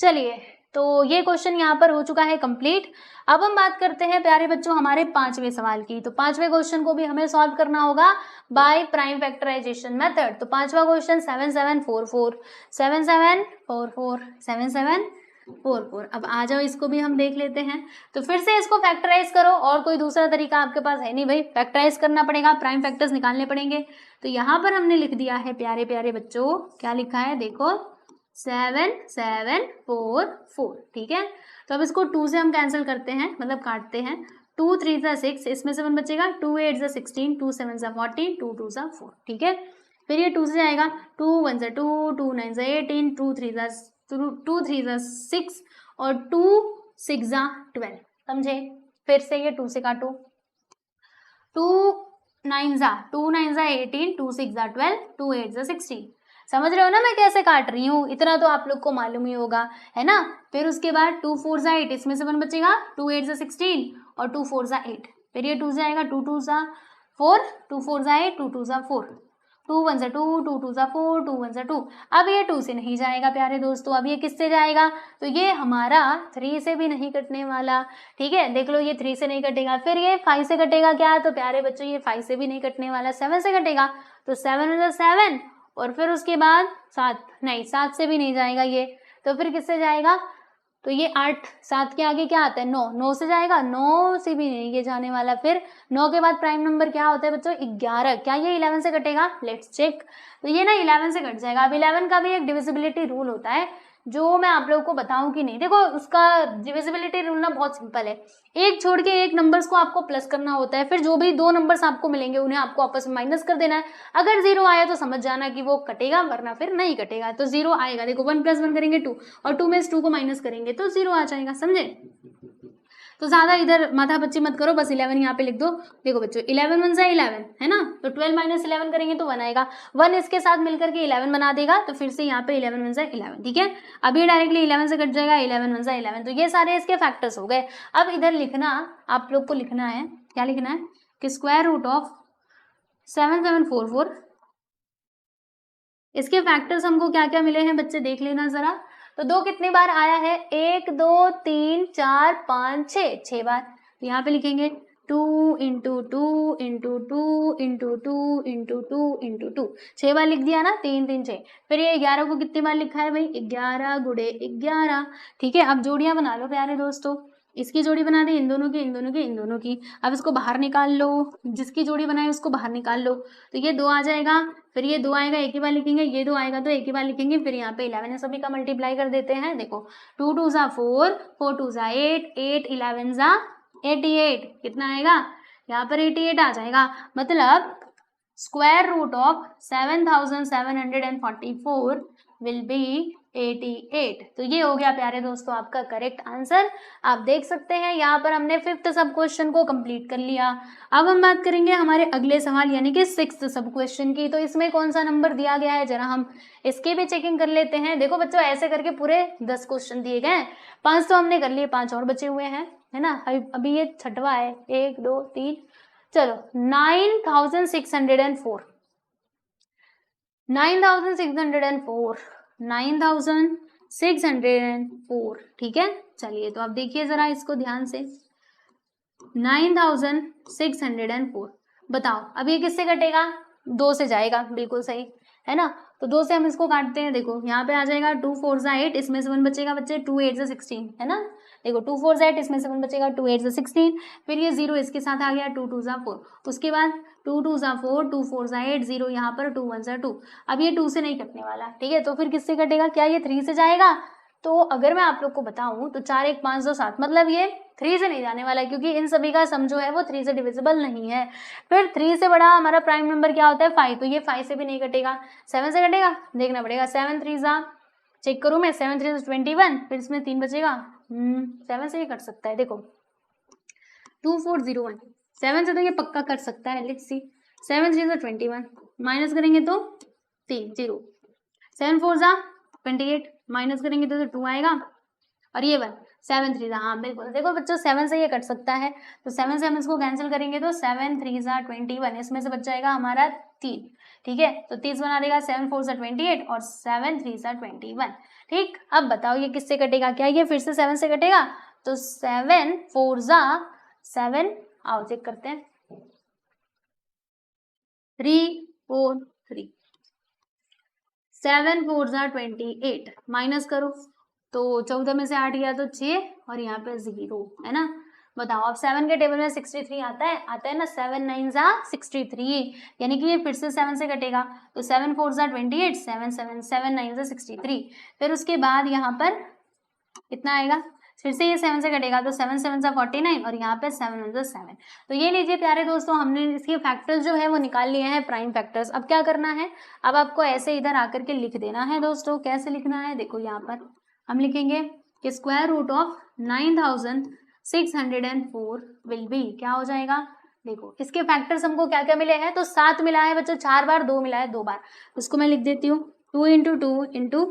चलिए, तो ये क्वेश्चन यहाँ पर हो चुका है कंप्लीट। अब हम बात करते हैं प्यारे बच्चों हमारे 5वें सवाल की। तो 5वें क्वेश्चन को भी हमें सॉल्व करना होगा बाय प्राइम फैक्टराइजेशन मेथड। तो 5वां क्वेश्चन 7744 7744 7744। अब आ जाओ, इसको भी हम देख लेते हैं। तो फिर से इसको फैक्टराइज करो, और कोई दूसरा तरीका आपके पास है नहीं भाई, फैक्टराइज करना पड़ेगा, प्राइम फैक्टर्स निकालने पड़ेंगे। तो यहाँ पर हमने लिख दिया है प्यारे प्यारे बच्चों, क्या लिखा है देखो, 7744, ठीक है। तो अब इसको 2 से हम कैंसिल करते हैं, मतलब काटते हैं, 2 3 सा 6, इसमें से 1 बचेगा, 2 8 सा 16, 2 7 सा 40, 2 2 सा 4, ठीक है। फिर ये 2 से आएगा, 2 1 सा 2, 2 9 सा 18, 2 3 सा 6 और 2 6 सा 12, समझे। फिर से ये 2 से काटो, 2 9 सा 18, 2 6 सा 12, 2 8 सा 16, समझ रहे हो ना मैं कैसे काट रही हूँ, इतना तो आप लोग को मालूम ही होगा, है ना। फिर उसके बाद 2 4 सा 8, इसमें से 1 बचेगा, 2 8 सा 16 और 2 4 सा 8, फिर ये 2 से आएगा, 2 2 सा 4, 2 4 सा 8, 2 2 सा 4, 2 1 सा 2, 2 2 सा 4, 2 1 सा 2। अब ये 2 से नहीं जाएगा प्यारे दोस्तों, अब ये किससे जाएगा, तो ये हमारा 3 से भी नहीं कटने वाला, ठीक है। देख लो ये 3 से नहीं कटेगा, फिर ये 5 से कटेगा क्या, तो प्यारे बच्चों ये 5 से भी नहीं कटने वाला, 7 से कटेगा, तो 7 7 और फिर उसके बाद 7, नहीं 7 से भी नहीं जाएगा ये, तो फिर किससे जाएगा, तो ये 8, 7 के आगे क्या आता है, 9, 9 से जाएगा, 9 से भी नहीं ये जाने वाला। फिर 9 के बाद प्राइम नंबर क्या होता है बच्चों, 11, क्या ये 11 से कटेगा, लेट्स चेक। तो ये ना 11 से कट जाएगा। अब 11 का भी एक डिविजिबिलिटी रूल होता है, जो मैं आप लोगों को बताऊं कि नहीं, देखो उसका डिविजिबिलिटी रूल ना बहुत सिंपल है, एक छोड़ के एक नंबर्स को आपको प्लस करना होता है, फिर जो भी दो नंबर्स आपको मिलेंगे उन्हें आपको आपस में माइनस कर देना है। अगर जीरो आया तो समझ जाना कि वो कटेगा, वरना फिर नहीं कटेगा। तो जीरो आएगा, देखो 1 + 1 करेंगे 2, और 2 में से 2 को माइनस करेंगे तो जीरो आ जाएगा, समझे। तो ज्यादा इधर माथापच्ची मत करो, बस 11 यहाँ पे लिख दो। देखो बच्चों 11 × 11 है ना, तो 12 - 11 करेंगे तो 1 आएगा, 1 इसके साथ मिलकर के 11 बना देगा, तो फिर से यहाँ पे 11 × 11, ठीक है। अब ये डायरेक्टली 11 से कट जाएगा, 11 × 11, तो ये सारे इसके फैक्टर्स हो गए। अब इधर लिखना, आप लोग को लिखना है, क्या लिखना है कि √7744, इसके फैक्टर्स हमको क्या क्या मिले हैं बच्चे देख लेना जरा। तो 2 कितनी बार आया है, 1 2 3 4 5 6, 6 बार। तो यहाँ पे लिखेंगे 2 × 2 × 2 × 2 × 2 × 2, 6 बार लिख दिया ना, 3 3 6। फिर ये 11 को कितनी बार लिखा है भाई, 11 × 11, ठीक है। अब जोड़ियां बना लो प्यारे दोस्तों, इसकी जोड़ी बना दी, इन दोनों की, इन दोनों की, इन दोनों की। अब इसको बाहर निकाल लो, जिसकी जोड़ी बनाई उसको बाहर निकाल लो, तो ये 2 आ जाएगा, फिर ये 2 आएगा, एक ही बार लिखेंगे, ये 2 आएगा तो एक ही बार लिखेंगे, फिर यहाँ पे 11 है, सभी का मल्टीप्लाई कर देते हैं। देखो 2 2 = 4, 4 2 = 8, 8 11 = 88, कितना आएगा यहाँ पर 88 आ जाएगा। मतलब √7,744 विल बी 88। तो ये हो गया प्यारे दोस्तों आपका करेक्ट आंसर। आप देख सकते हैं यहाँ पर हमने 5th सब क्वेश्चन को कंप्लीट कर लिया। अब हम बात करेंगे हमारे अगले सवाल यानी कि 6th सब क्वेश्चन की। तो इसमें कौन सा नंबर दिया गया है जरा हम इसकी भी चेकिंग कर लेते हैं। देखो बच्चों ऐसे करके पूरे 10 क्वेश्चन दिए गए हैं, 5 तो हमने कर लिए, 5 और बचे हुए हैं, है ना। अभी ये 6वां है, 1 2 3, चलो 9604, 9604, ठीक है। चलिए तो आप देखिए जरा इसको ध्यान से, 9604, बताओ अब ये किससे कटेगा, 2 से जाएगा, बिल्कुल सही है ना। तो 2 से हम इसको काटते हैं, देखो यहाँ पे आ जाएगा 2 4 = 8, इसमें से 1 बचेगा बच्चे, 2 8 = 16, है ना। देखो 2 4 = 8, इसमें से 1 बचेगा, 2 8 = 16, फिर ये 0 इसके साथ आ गया, 2 2 = 4, उसके बाद 2 2 = 4, 2 4 = 8, 0 यहाँ पर, 2 1 = 2। अब ये 2 से नहीं कटने वाला, ठीक है। तो फिर किससे कटेगा, क्या ये 3 से जाएगा। तो अगर मैं आप लोग को बताऊं तो 4 1 5 2 7, मतलब ये 3 से नहीं जाने वाला है, क्योंकि इन सभी का सम जो है वो 3 से डिविजिबल नहीं है। फिर 3 से बड़ा हमारा प्राइम नंबर क्या होता है, 5, तो ये 5 से भी नहीं कटेगा, 7 से कटेगा, देखना पड़ेगा। 7 3 ज़ा, चेक करूँ मैं, 7 3 = 21, फिर इसमें 3 बचेगा, 7 से ही कट सकता है। देखो 2 4 0 1, 7 से तो ये पक्का कर सकता है। लेट्स सी, 7 3 = 21, माइनस करेंगे तो 3 0, 7 4 = 28, माइनस करेंगे तो 2 आएगा, और ये 1, 7 3 ज़ा, हाँ बिल्कुल। देखो बच्चों 7 से ये कट सकता है, तो 7 से हम इसको कैंसिल करेंगे तो 7 3 ज़ा 21, इसमें से बच जाएगा हमारा 3, ठीक है। तो 30 बना देगा, 7 4 ज़ा 28 और 7 3 ज़ा 21, ठीक। अब बताओ ये किससे कटेगा, क्या ये फिर से 7 से कटेगा। तो 7 4 ज़ा 7, आओ चेक करते हैं, 3 4 3, 7 4 ज़ा 28, माइनस करो तो 14 में से 8 गया तो 6, और यहाँ पे 0, है ना। बताओ अब 7 के टेबल में 63 आता है ना, 7 9 ज़ा 63, यानी कि ये फिर से 7 से कटेगा। तो 7 4 ज़ा 28, 7 7 7 9 ज़ा 63, फिर उसके बाद यहाँ पर कितना आएगा, फिर से ये 7 से कटेगा, तो 7 7 ज़ा 49, और यहाँ पे 7 1 ज़ा 7। तो ये लीजिए प्यारे दोस्तों, हमने इसके फैक्टर्स जो है वो निकाल लिए हैं, प्राइम फैक्टर्स। अब क्या करना है, अब आपको ऐसे इधर आकर के लिख देना है दोस्तों। कैसे लिखना है, देखो यहाँ पर हम लिखेंगे कि √9,604 विल बी, क्या हो जाएगा। देखो इसके फैक्टर्स हमको क्या क्या मिले हैं, तो 7 मिला है बच्चों 4 बार, 2 मिला है 2 बार। उसको मैं लिख देती हूँ, 2 × 2 ×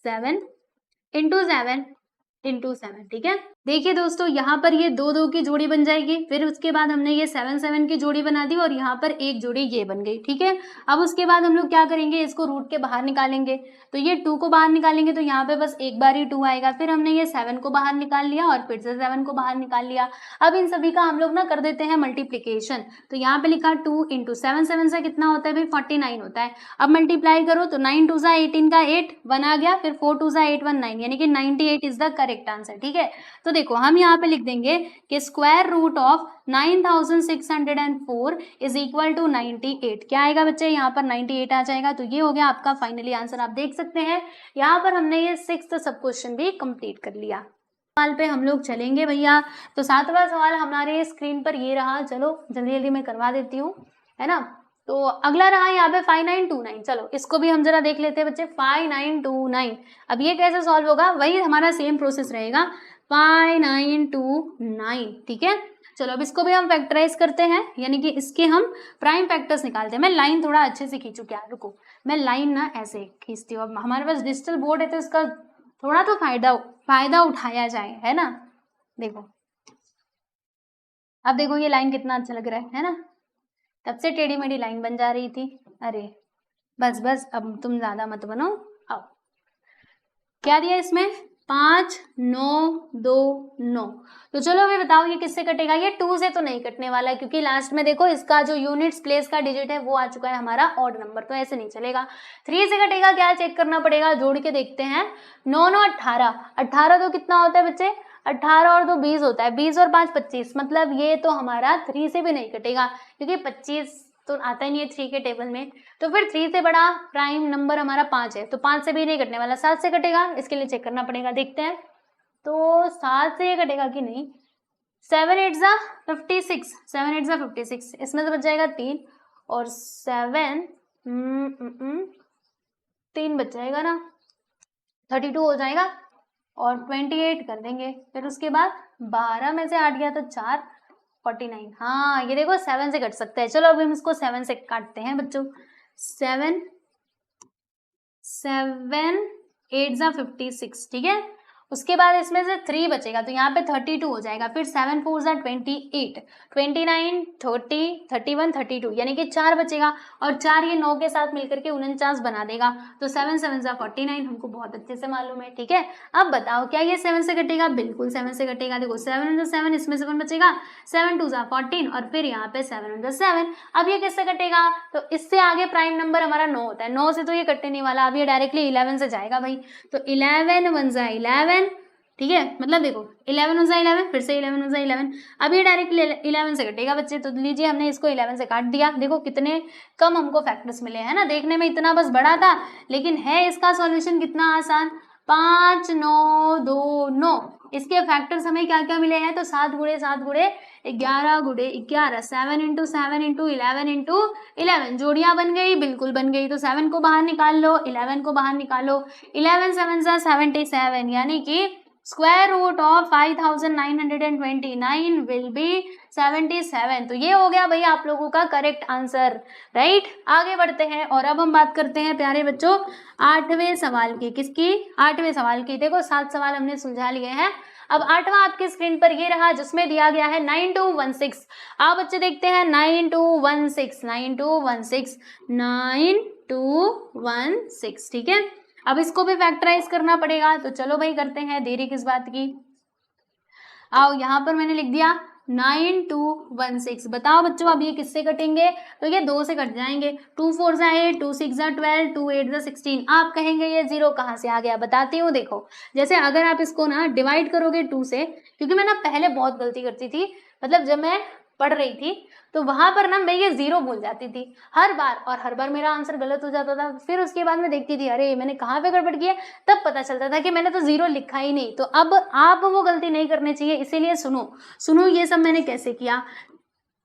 7 × 7 × 7, ठीक है। देखिए दोस्तों यहाँ पर ये 2 2 की जोड़ी बन जाएगी, फिर उसके बाद हमने ये 7 7 की जोड़ी बना दी, और यहाँ पर एक जोड़ी ये बन गई, ठीक है। अब उसके बाद हम लोग क्या करेंगे, इसको रूट के बाहर निकालेंगे। तो ये 2 को बाहर निकालेंगे तो यहाँ पे बस एक बार ही 2 आएगा, फिर हमने ये 7 को बाहर निकाल लिया और फिर से 7 को बाहर निकाल लिया। अब इन सभी का हम लोग ना कर देते हैं मल्टीप्लीकेशन। तो यहाँ पे लिखा 2 × 7, 7 से कितना होता है भाई, 49 होता है। अब मल्टीप्लाई करो तो 9 2 ज़ा 18 का 8, 1 आ गया, फिर 4 2 ज़ा 8 1 9, यानी कि 98 is the correct correct answer. ठीक है, तो देखो हम यहाँ पे लिख देंगे कि square root of 9604 is equal to 98। क्या आएगा बच्चे, यहाँ पर 98 आ जाएगा। तो ये हो गया आपका फाइनली आंसर। आप देख सकते हैं यहाँ पर हमने ये 6th सब क्वेश्चन भी कंप्लीट कर लिया। सवाल पे हम लोग चलेंगे भैया। तो 7वां सवाल हमारे स्क्रीन पर ये रहा, चलो जल्दी जल्दी मैं करवा देती हूँ, है ना। तो अगला रहा यहाँ पे 5929। चलो इसको भी हम जरा देख लेते हैं बच्चे। 5929, अब ये कैसे सॉल्व होगा, वही हमारा सेम प्रोसेस रहेगा, 5929। ठीक है, चलो अब इसको भी हम फैक्टराइज करते हैं, यानी कि इसके हम प्राइम फैक्टर्स निकालते हैं। मैं लाइन थोड़ा अच्छे से खींचू क्या, रुको मैं लाइन ना ऐसे खींचती हूँ। अब हमारे पास डिजिटल बोर्ड है तो इसका थोड़ा तो फायदा उठाया जाए, है ना। देखो अब देखो ये लाइन कितना अच्छा लग रहा है ना। तब से टेढ़ी मेढ़ी लाइन बन जा रही थी। अरे बस बस अब तुम ज्यादा मत बनो। आओ, क्या दिया इसमें, 5 9 2 9। तो चलो अभी बताओ ये किससे कटेगा। ये 2 से तो नहीं कटने वाला है, क्योंकि लास्ट में देखो इसका जो यूनिट्स प्लेस का डिजिट है वो आ चुका है हमारा ऑड नंबर, तो ऐसे नहीं चलेगा। 3 से कटेगा, क्या चेक करना पड़ेगा, जोड़ के देखते हैं। 9 9 18, 18 तो कितना होता है बच्चे, 18 और 2 20 होता है, 20 और 5 25, मतलब ये तो हमारा 3 से भी नहीं कटेगा, क्योंकि 25 तो आता ही नहीं है 3 के टेबल में। तो फिर 3 से बड़ा प्राइम नंबर हमारा 5 है, तो 5 से भी नहीं कटने वाला, 7 से कटेगा, इसके लिए चेक करना पड़ेगा, देखते हैं। तो 7 से ये कटेगा कि नहीं। 7 8 जा 56, 7 8 जा 56, इसमें से बच जाएगा 3 और 7 3 बच जाएगा ना, 32 हो जाएगा और 28 कर देंगे। फिर उसके बाद 12 में से 8 गया तो 4, 49। हाँ ये देखो 7 से कट सकता है। चलो अभी हम इसको 7 से काटते हैं बच्चों। 7 7 8 जा 56, ठीक है। उसके बाद इसमें से 3 बचेगा, तो यहाँ पे 32 हो जाएगा। फिर 7 4 जा 28, 29 30 31 32, यानी कि 4 बचेगा, और 4 ये 9 के साथ मिलकर के 49 बना देगा। तो 7 7 जा 49 हमको बहुत अच्छे से मालूम है। ठीक है, अब बताओ क्या ये 7 से कटेगा, बिल्कुल 7 से कटेगा। देखो 7 7, इसमें से 1 बचेगा, 7 2 जा 14 और फिर यहाँ पे 7 7। अब ये किससे कटेगा, तो इससे आगे प्राइम नंबर हमारा 9 होता है, 9 से तो ये कटने नहीं वाला, अब ये डायरेक्टली 11 से जाएगा भाई। तो 11 1 जा 11, ठीक है, मतलब देखो 11 जा 11, फिर से 11 जा 11, अब ये डायरेक्टली 11 से कटेगा बच्चे। तो लीजिए हमने इसको 11 से काट दिया। देखो कितने कम हमको फैक्टर्स मिले हैं ना, देखने में इतना बस बड़ा था, लेकिन है इसका सॉल्यूशन कितना आसान। 5 9 2 9, इसके फैक्टर्स हमें क्या क्या मिले हैं, तो 7 गुणे 7 गुणे 11 गुणे 11, 7 इंटू 7 इंटू 11 इंटू 11, जोड़ियां बन गई, बिल्कुल बन गई। तो 7 को बाहर निकाल लो, 11 को बाहर निकालो, 11 7 जा 77, यानी कि square root of 5929 will be 77। तो ये हो गया भाई आप लोगों का करेक्ट आंसर, राइट। आगे बढ़ते हैं और अब हम बात करते हैं प्यारे बच्चों 8वें सवाल की। किसकी, 8वें सवाल की। देखो 7 सवाल हमने सुलझा लिए हैं, अब 8वां आपके स्क्रीन पर ये रहा, जिसमें दिया गया है 9216। आप बच्चे देखते हैं 9216 9216 9216, ठीक है। अब इसको भी फैक्टराइज करना पड़ेगा, तो चलो भाई करते हैं, देरी किस बात की। आओ यहाँ पर मैंने लिख दिया 9216। बताओ बच्चों अब ये किससे कटेंगे, तो ये 2 से कट जाएंगे। 2 4 जा 8, 2 6 जा 12, 2 8 जा 16। आप कहेंगे ये 0 कहाँ से आ गया, बताती हूँ। देखो जैसे अगर आप इसको ना डिवाइड करोगे 2 से, क्योंकि मैं ना पहले बहुत गलती करती थी, मतलब जब मैं पढ़ रही थी तो वहां पर ना मैं ये 0 भूल जाती थी हर बार, और हर बार मेरा आंसर गलत हो जाता था। फिर उसके बाद मैं देखती थी अरे मैंने कहाँ पे गड़बड़ किया, तब पता चलता था कि मैंने तो 0 लिखा ही नहीं। तो अब आप वो गलती नहीं करनी चाहिए, इसीलिए सुनो ये सब मैंने कैसे किया।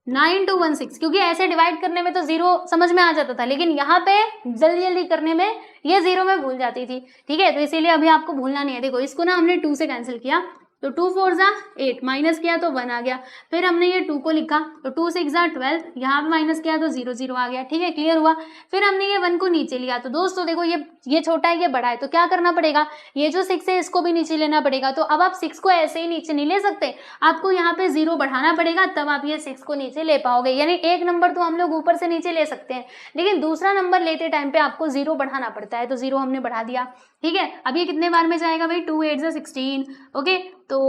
9216, क्योंकि ऐसे डिवाइड करने में तो 0 समझ में आ जाता था, लेकिन यहाँ पे जल्दी जल्दी करने में ये 0 में भूल जाती थी, ठीक है। तो इसीलिए अभी आपको भूलना नहीं है। देखो इसको ना हमने 2 से कैंसिल किया, तो 2 4 जा 8, माइनस किया तो 1 आ गया। फिर हमने ये 2 को लिखा, तो 2 6 जा 12, यहाँ पे माइनस किया तो 0 0 आ गया, ठीक है, क्लियर हुआ। फिर हमने ये 1 को नीचे लिया, तो दोस्तों देखो ये छोटा है ये बड़ा है, तो क्या करना पड़ेगा, ये जो 6 है इसको भी नीचे लेना पड़ेगा। तो अब आप 6 को ऐसे ही नीचे नहीं ले सकते, आपको यहाँ पे 0 बढ़ाना पड़ेगा, तब आप ये 6 को नीचे ले पाओगे। यानी एक नंबर तो हम लोग ऊपर से नीचे ले सकते हैं, लेकिन दूसरा नंबर लेते टाइम पे आपको 0 बढ़ाना पड़ता है, तो 0 हमने बढ़ा दिया, ठीक है। अब ये कितने बार में जाएगा भाई, 2 8 जा 16, ओके। तो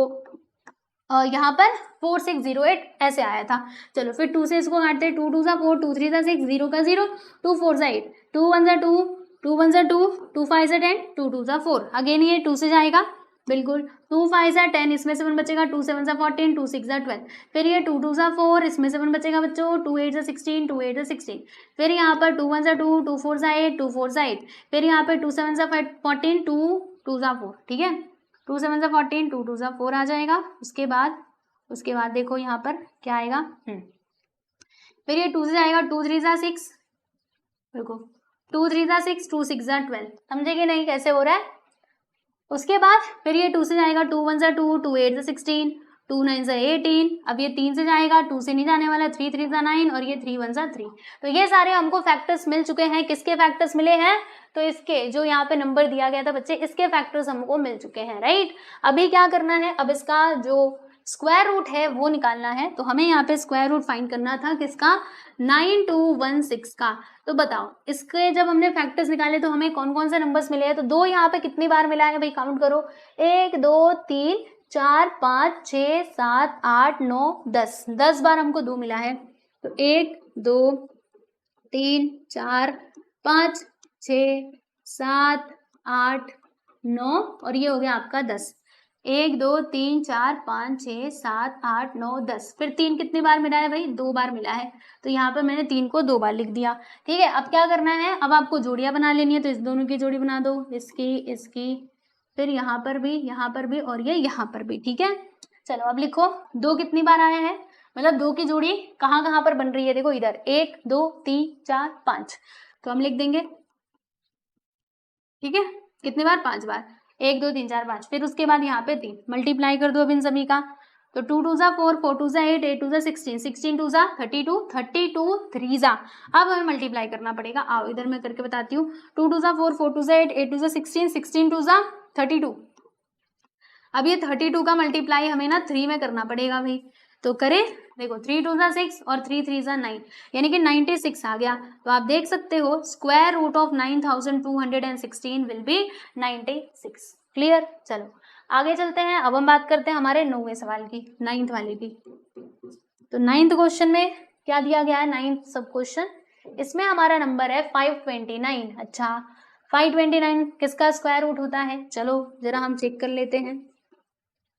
यहाँ पर 4608 ऐसे आया था। चलो फिर 2 से इसको काटते हैं, 2 2 जा 4, 2 3 जा 6, 0 का 0, 2 4 जा 8, 2 1 जा 2, 2 1 जा 2, 2 5 जा 10, 2 2 जा 4। अगेन ये 2 से जाएगा, बिल्कुल। 2 5 ज़ा 10, इसमें से 1 बचेगा, 2 7 ज़ा 14, 2 6 ज़ा 12, फिर ये 2 2 ज़ा 4, इसमें से 1 बचेगा बच्चों, 2 8 ज़ा 16, 2 8 ज़ा 16, फिर यहाँ पर 2 1 ज़ा 2, 2 4 ज़ा 8, 2 4 ज़ा 8, फिर यहाँ पे 2 7 ज़ा 14, 2 2 ज़ा 4, ठीक है, 2 7 ज़ा 14, 2 2 ज़ा 4 आ जाएगा। उसके बाद देखो यहाँ पर क्या आएगा, फिर ये 2 से जाएगा, 2 3 ज़ा 6, देखो 2 3 ज़ा 6, 2 6 ज़ा 12, समझे कि नहीं कैसे हो रहा है। उसके बाद फिर ये 2 से जाएगा, 2 1 ज़ा 2, 2 8 ज़ा 16, 2 9 ज़ा 18, अब ये 3 से जाएगा, 2 से नहीं जाने वाला, 3 3 ज़ा 9 और ये 3 1 ज़ा 3। तो ये सारे हमको फैक्टर्स मिल चुके हैं। किसके फैक्टर्स मिले हैं, तो इसके जो यहाँ पे नंबर दिया गया था बच्चे, इसके फैक्टर्स हमको मिल चुके हैं, राइट। अभी क्या करना है, अब इसका जो स्क्वायर रूट है वो निकालना है। तो हमें यहाँ पे स्क्वायर रूट फाइंड करना था किसका, 9216 का। तो बताओ इसके जब हमने फैक्टर्स निकाले तो हमें कौन कौन से नंबर्स मिले हैं, तो 2 यहाँ पे कितनी बार मिला है भाई, काउंट करो, 1 2 3 4 5 6 7 8 9 10, 10 बार हमको 2 मिला है। तो 1 2 3 4 5 6 7 8 9 और ये हो गया आपका 10, 1 2 3 4 5 6 7 8 9 10, फिर 3 कितनी बार मिला है भाई, 2 बार मिला है। तो यहाँ पर मैंने 3 को 2 बार लिख दिया, ठीक है। अब क्या करना है, अब आपको जोड़ियां बना लेनी है, तो इस दोनों की जोड़ी बना दो, इसकी, फिर यहाँ पर भी और ये यहाँ पर भी, ठीक है। चलो अब लिखो 2 कितनी बार आया है, मतलब 2 की जोड़ी कहाँ कहाँ पर बन रही है, देखो इधर 1 2 3 4 5, तो हम लिख देंगे, ठीक है, कितनी बार, 5 बार, 1 2 3 4 5, फिर उसके बाद यहाँ पे 3, मल्टीप्लाई कर दो अब इन सभी का। तो 2 2 ज़ा 4, 4 2 ज़ा 8, 8 2 ज़ा 16, 16 2 ज़ा 32, 32 3 ज़ा, अब हमें मल्टीप्लाई करना पड़ेगा। आओ इधर मैं करके बताती हूँ, 2 2 ज़ा 4, 4 2 ज़ा 8, 8 2 ज़ा 16, 16 2 ज़ा 32। अब ये 32 का मल्टीप्लाई हमें ना 3 में करना पड़ेगा भाई, तो करें, देखो 3 2 ज़ा 6 और 3 3 ज़ा 9, यानी कि 96 आ गया। तो आप देख सकते हो square root of 9216 will be 96। Clear. चलो आगे चलते हैं, अब हम बात करते हैं हमारे 9वें सवाल की, 9th वाले की। तो 9th क्वेश्चन में क्या दिया गया है, 9th सब क्वेश्चन, इसमें हमारा नंबर है 529। अच्छा 529 किसका स्क्वायर रूट होता है, चलो जरा हम चेक कर लेते हैं,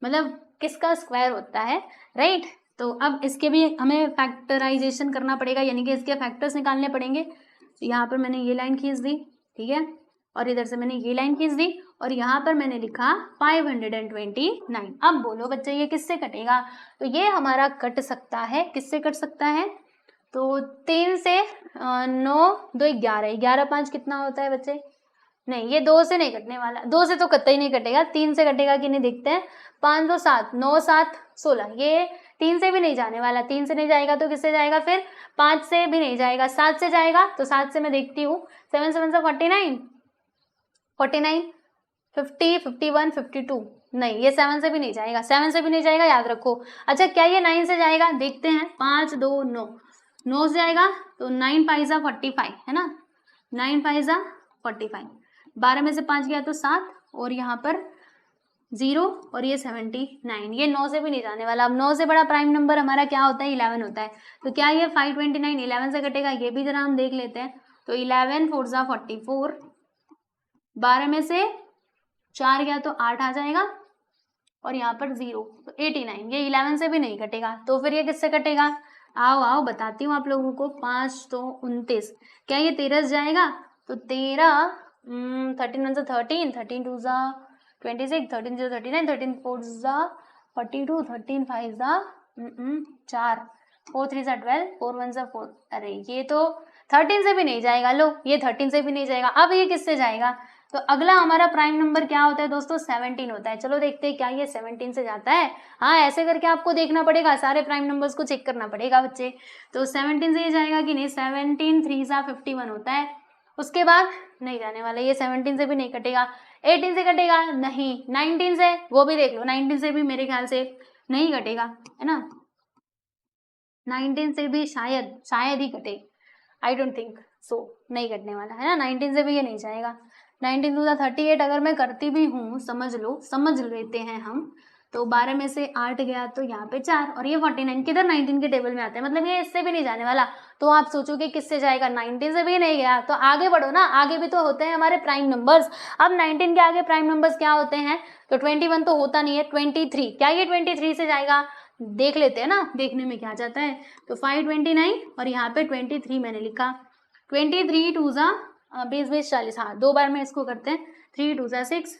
मतलब किसका स्क्वायर होता है, राइट। तो अब इसके भी हमें फैक्टराइजेशन करना पड़ेगा, यानी कि इसके फैक्टर्स निकालने पड़ेंगे। तो यहाँ पर मैंने ये लाइन खींच दी, ठीक है, और इधर से मैंने ये लाइन खींच दी, और यहाँ पर मैंने लिखा 529। अब बोलो बच्चे ये किससे कटेगा, तो ये हमारा कट सकता है, किससे कट सकता है, तो 3 से 9 2 11, 11 5 कितना होता है बच्चे, नहीं ये 2 से नहीं कटने वाला, 2 से तो कतई नहीं कटेगा, 3 से कटेगा कि नहीं देखते हैं। 5 2 7, 9 7 16, ये 3 से भी नहीं जाने वाला, 3 से नहीं जाएगा तो किससे जाएगा, फिर 5 से भी नहीं जाएगा, 7 से जाएगा, तो 7 से मैं देखती हूँ, 7 7 से 49 49 50 51 52, नहीं ये 7 से भी नहीं जाएगा, 7 से भी नहीं जाएगा, याद रखो। अच्छा क्या ये 9 से जाएगा, देखते हैं, 5 2 9, 9 से जाएगा, तो 9 5 जा 45 है ना, 9 5 जा 45, 12 में से 5 गया तो 7, और यहाँ पर 0 और ये 79, ये 9 से भी नहीं जाने वाला। अब 9 से बड़ा प्राइम नंबर हमारा क्या होता है, 11 होता है। तो क्या ये 529 11 से कटेगा, ये भी जरा हम देख लेते हैं। तो 11 4 जा 44, 12 में से 4 गया तो 8 आ जाएगा, और यहाँ पर 0 तो 89, ये 11 से भी नहीं कटेगा। तो फिर ये किससे कटेगा, आओ आओ बताती हूँ आप लोगों को, 5 तो 29, क्या ये 13 से जाएगा, तो 13 13 1 से 13, 13 2 जा 26, 13 0 39, 13 4 जा 42, 13 5 जा 4, 4 3 जा 12, 4 1 जा 4, अरे ये तो 13 से भी नहीं जाएगा, लो ये 13 से भी नहीं जाएगा। अब ये किससे जाएगा, तो अगला हमारा प्राइम नंबर क्या होता है दोस्तों, 17 होता है। चलो देखते हैं क्या ये 17 से जाता है। हाँ ऐसे करके आपको देखना पड़ेगा, सारे प्राइम नंबर्स को चेक करना पड़ेगा बच्चे। तो 17 से ये जाएगा कि नहीं, 17 3 जा 51 होता है। उसके बाद नहीं जाने वाला, ये 17 से भी नहीं कटेगा। 18 से कटेगा नहीं, 19 से, वो भी देख लो, 19 से भी मेरे ख्याल से नहीं कटेगा, है ना, 19 से भी शायद ही कटे, आई डोंट थिंक सो, नहीं कटने वाला है ना, 19 से भी ये नहीं जाएगा। 19 2 38, अगर मैं करती भी हूँ, समझ लेते हैं हम, तो 12 में से 8 गया तो यहाँ पे 4 और ये 49 किधर 19 के टेबल में आता है, मतलब ये इससे भी नहीं जाने वाला। तो आप सोचोगे किससे जाएगा, 19 से भी नहीं गया तो आगे बढ़ो ना, आगे भी तो होते हैं हमारे प्राइम नंबर्स। अब 19 के आगे प्राइम नंबर्स क्या होते हैं, तो 21 तो होता नहीं है, 23 क्या ये 23 से जाएगा, देख लेते हैं ना, देखने में क्या जाता है। तो 529 और यहाँ पे 23 मैंने लिखा, 23 टू ज़ा 20 40, हाँ 2 बार में इसको करते हैं, 3 टू ज़ा 6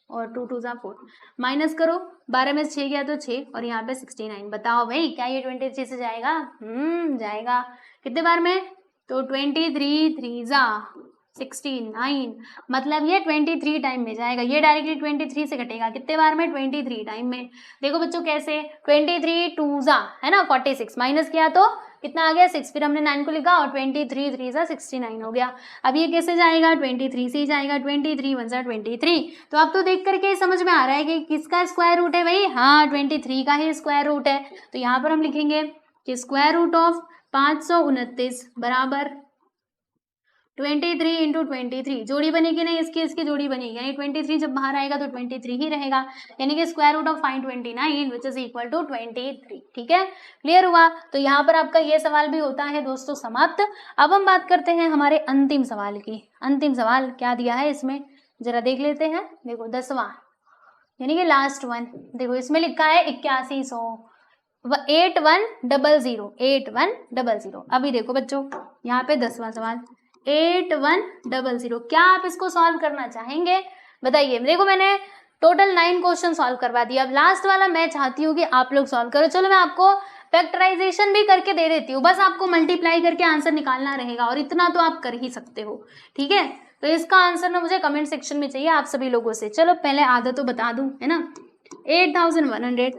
और 2 टू ज़ा 4, माइनस करो, 12 में से 6 गया तो 6 और यहाँ पे 69। बताओ भाई क्या ये 23 से जाएगा, जाएगा। कितने बार में, तो 23 3 ज़ा 69, मतलब ये 23 टाइम में जाएगा, ये डायरेक्टली 23 से कटेगा, कितने बार में, 23 टाइम में। देखो बच्चों कैसे, 23 टू ज़ा है ना 46, माइनस किया तो कितना आ गया 6, फिर हमने 9 को लिखा और 23 3 ज़ा 69 हो गया। अब ये कैसे जाएगा, 23 से ही जाएगा, 23 1 ज़ा 23। तो अब तो देख करके समझ में आ रहा है कि किसका स्क्वायर रूट है भाई, हाँ 23 का ही स्क्वायर रूट है। तो यहाँ पर हम लिखेंगे कि स्क्वायर रूट ऑफ 529 बराबर 23 इंटू 23, जोड़ी बनेगी नहीं इसकी, इसकी जोड़ी बनेगी, यानी 23 जब बाहर आएगा तो 23 ही रहेगा, यानी कि square root of 529 which is equal to 23। ठीक है, क्लियर हुआ। तो यहाँ पर आपका ये सवाल भी होता है दोस्तों समाप्त। अब हम बात करते हैं हमारे अंतिम सवाल की। अंतिम सवाल क्या दिया है इसमें, जरा देख लेते हैं। देखो 10वां, यानी कि लास्ट वन, देखो इसमें लिखा है 8100 8100 8100। अभी देखो बच्चों यहाँ पे 10वां सवाल 8100, क्या आप इसको सॉल्व करना चाहेंगे, बताइए। देखो मैंने टोटल 9 क्वेश्चन सॉल्व करवा दिया, अब लास्ट वाला मैं चाहती हूँ कि आप लोग सॉल्व करो। चलो मैं आपको फैक्टराइजेशन भी करके दे देती हूँ, बस आपको मल्टीप्लाई करके आंसर निकालना रहेगा और इतना तो आप कर ही सकते हो। ठीक है, तो इसका आंसर ना मुझे कमेंट सेक्शन में चाहिए आप सभी लोगों से। चलो पहले आधा तो बता दूं, है ना, 8100,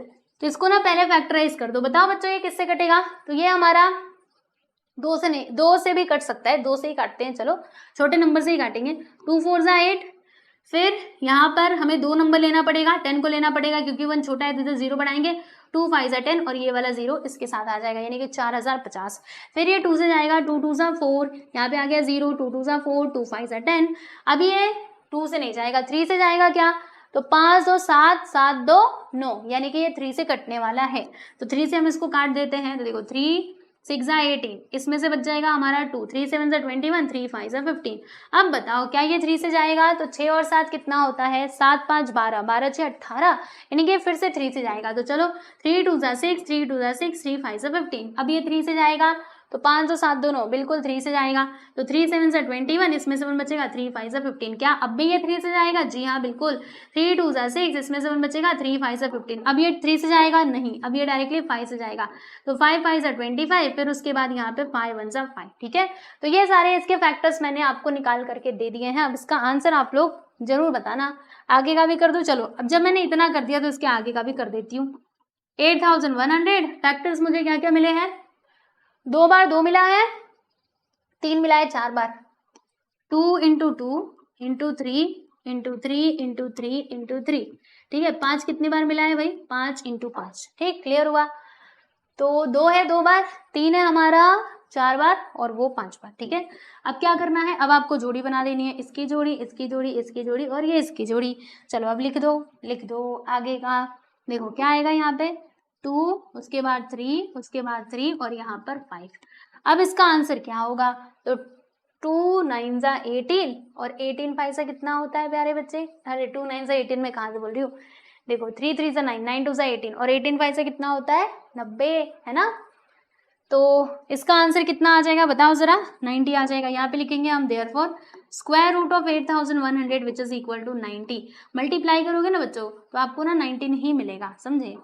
तो इसको ना पहले फैक्टराइज कर दो। बताओ बच्चों ये किससे कटेगा, तो ये हमारा 2 से नहीं, 2 से भी कट सकता है, 2 से ही काटते हैं, चलो छोटे नंबर से ही काटेंगे। 2 4 ज़ा 8, फिर यहाँ पर हमें 2 नंबर लेना पड़ेगा, 10 को लेना पड़ेगा क्योंकि 1 छोटा है तो इधर 0 बढ़ाएंगे, 2 5 ज़ा 10 और ये वाला 0 इसके साथ आ जाएगा, यानी कि 4050। फिर ये 2 से जाएगा, 2 2 ज़ा 4, यहाँ पे आ गया 0, 2 2 ज़ा 4, 2 5 ज़ा 10। अब ये 2 से नहीं जाएगा, 3 से जाएगा, क्या, तो 5 2 7 7 2 9, यानी कि ये 3 से कटने वाला है, तो 3 से हम इसको काट देते हैं। तो देखो 3 6 ज़ा 18, इसमें से बच जाएगा हमारा 2, 3 7 ज़ा 21, 3 5 ज़ा 15। अब बताओ क्या ये 3 से जाएगा, तो 6 और 7 कितना होता है, 7 5 12, 12 6 18, यानी कि फिर से 3 से जाएगा। तो चलो 3 2 ज़ा 6, 3 2 ज़ा 6, 3 5 ज़ा 15। अब ये 3 से जाएगा, तो 5 2 7 2 9, बिल्कुल 3 से जाएगा। तो 3 7 ज़ा 21, इसमें से 1 बचेगा, 3 5 ज़ा 15। क्या अब भी ये 3 से जाएगा, जी हाँ बिल्कुल। 3 2 ज़ा 6, इसमें से 1 बचेगा, 3 5 ज़ा 15। अब ये 3 से जाएगा, नहीं, अब ये डायरेक्टली 5 से जाएगा, तो 5 5 ज़ा 25, फिर उसके बाद यहाँ पे 5 1 ज़ा 5। ठीक है, तो ये सारे इसके फैक्टर्स मैंने आपको निकाल करके दे दिए हैं। अब इसका आंसर आप लोग जरूर बताना। आगे का भी कर दूं, चलो अब जब मैंने इतना कर दिया तो इसके आगे का भी कर देती हूँ। 8100 फैक्टर्स मुझे क्या क्या मिले हैं, 2 बार 2 मिला है, 3 मिला है 4 बार, 2 into 2 into 3 into 3 into 3 into 3। ठीक है, 5 कितनी बार मिला है भाई, 5 इंटू 5। ठीक, क्लियर हुआ। तो 2 है 2 बार, 3 है हमारा 4 बार और वो 5 बार। ठीक है, अब क्या करना है, अब आपको जोड़ी बना देनी है, इसकी जोड़ी इसकी जोड़ी इसकी जोड़ी और ये इसकी जोड़ी। चलो अब लिख दो आगे का। देखो क्या आएगा यहाँ पे, 2, उसके बाद 3, उसके बाद 3 और यहाँ पर 5। अब इसका आंसर क्या होगा, तो 2 9 ज़ा 18 और 18 5 से कितना होता है प्यारे बच्चे, अरे 2 9 ज़ा 18 में कहाँ से बोल रही हूँ, देखो 3 3 ज़ा 9, 9 2 ज़ा 18 और 18 5 से कितना होता है 90, है ना। तो इसका आंसर कितना आ जाएगा बताओ जरा, 90 आ जाएगा। यहाँ पे लिखेंगे हम therefore square root of 8100 which is equal to 90। Multiply करोगे ना बच्चों तो आपको ना 19 ही मिलेगा, समझे,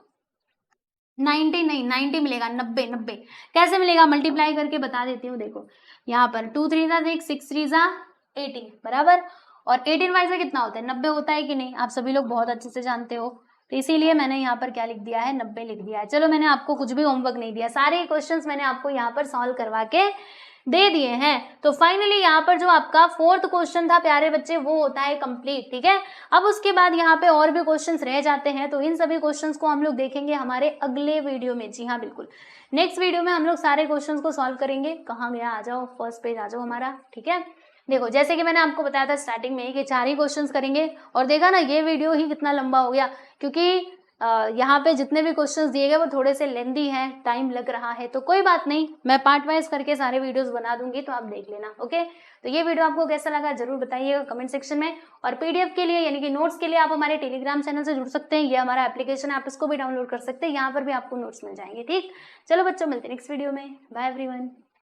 90 नहीं 90 मिलेगा, 90 90 कैसे मिलेगा, मल्टीप्लाई करके बता देती हूँ। देखो यहाँ पर 2 3 ज़ा 6, 6 3 ज़ा 18 बराबर, और 18 5 से कितना होता है 90 होता है कि नहीं, आप सभी लोग बहुत अच्छे से जानते हो, तो इसीलिए मैंने यहाँ पर क्या लिख दिया है 90 लिख दिया है। चलो मैंने आपको कुछ भी होमवर्क नहीं दिया, सारे क्वेश्चंस मैंने आपको यहाँ पर सॉल्व करवा के दे दिए हैं। तो फाइनली यहाँ पर जो आपका 4th क्वेश्चन था प्यारे बच्चे वो होता है कंप्लीट। ठीक है, अब उसके बाद यहाँ पे और भी क्वेश्चंस रह जाते हैं, तो इन सभी क्वेश्चंस को हम लोग देखेंगे हमारे अगले वीडियो में। जी हाँ बिल्कुल, नेक्स्ट वीडियो में हम लोग सारे क्वेश्चंस को सॉल्व करेंगे। कहाँ गया, आ जाओ फर्स्ट पेज आ जाओ हमारा। ठीक है, देखो जैसे कि मैंने आपको बताया था स्टार्टिंग में कि 4 ही क्वेश्चंस करेंगे, और देखा ना ये वीडियो ही कितना लंबा हो गया, क्योंकि यहाँ पे जितने भी क्वेश्चंस दिए गए वो थोड़े से लेंदी हैं, टाइम लग रहा है, तो कोई बात नहीं, मैं पार्ट वाइज करके सारे वीडियोस बना दूंगी, तो आप देख लेना। ओके, तो ये वीडियो आपको कैसा लगा जरूर बताइएगा कमेंट सेक्शन में। और पीडीएफ के लिए यानी कि नोट्स के लिए आप हमारे टेलीग्राम चैनल से जुड़ सकते हैं, ये हमारा एप्लीकेशन है, आप इसको भी डाउनलोड कर सकते हैं, यहाँ पर भी आपको नोट्स मिल जाएंगे। ठीक, चलो बच्चों, मिलते हैं नेक्स्ट वीडियो में। Bye everyone.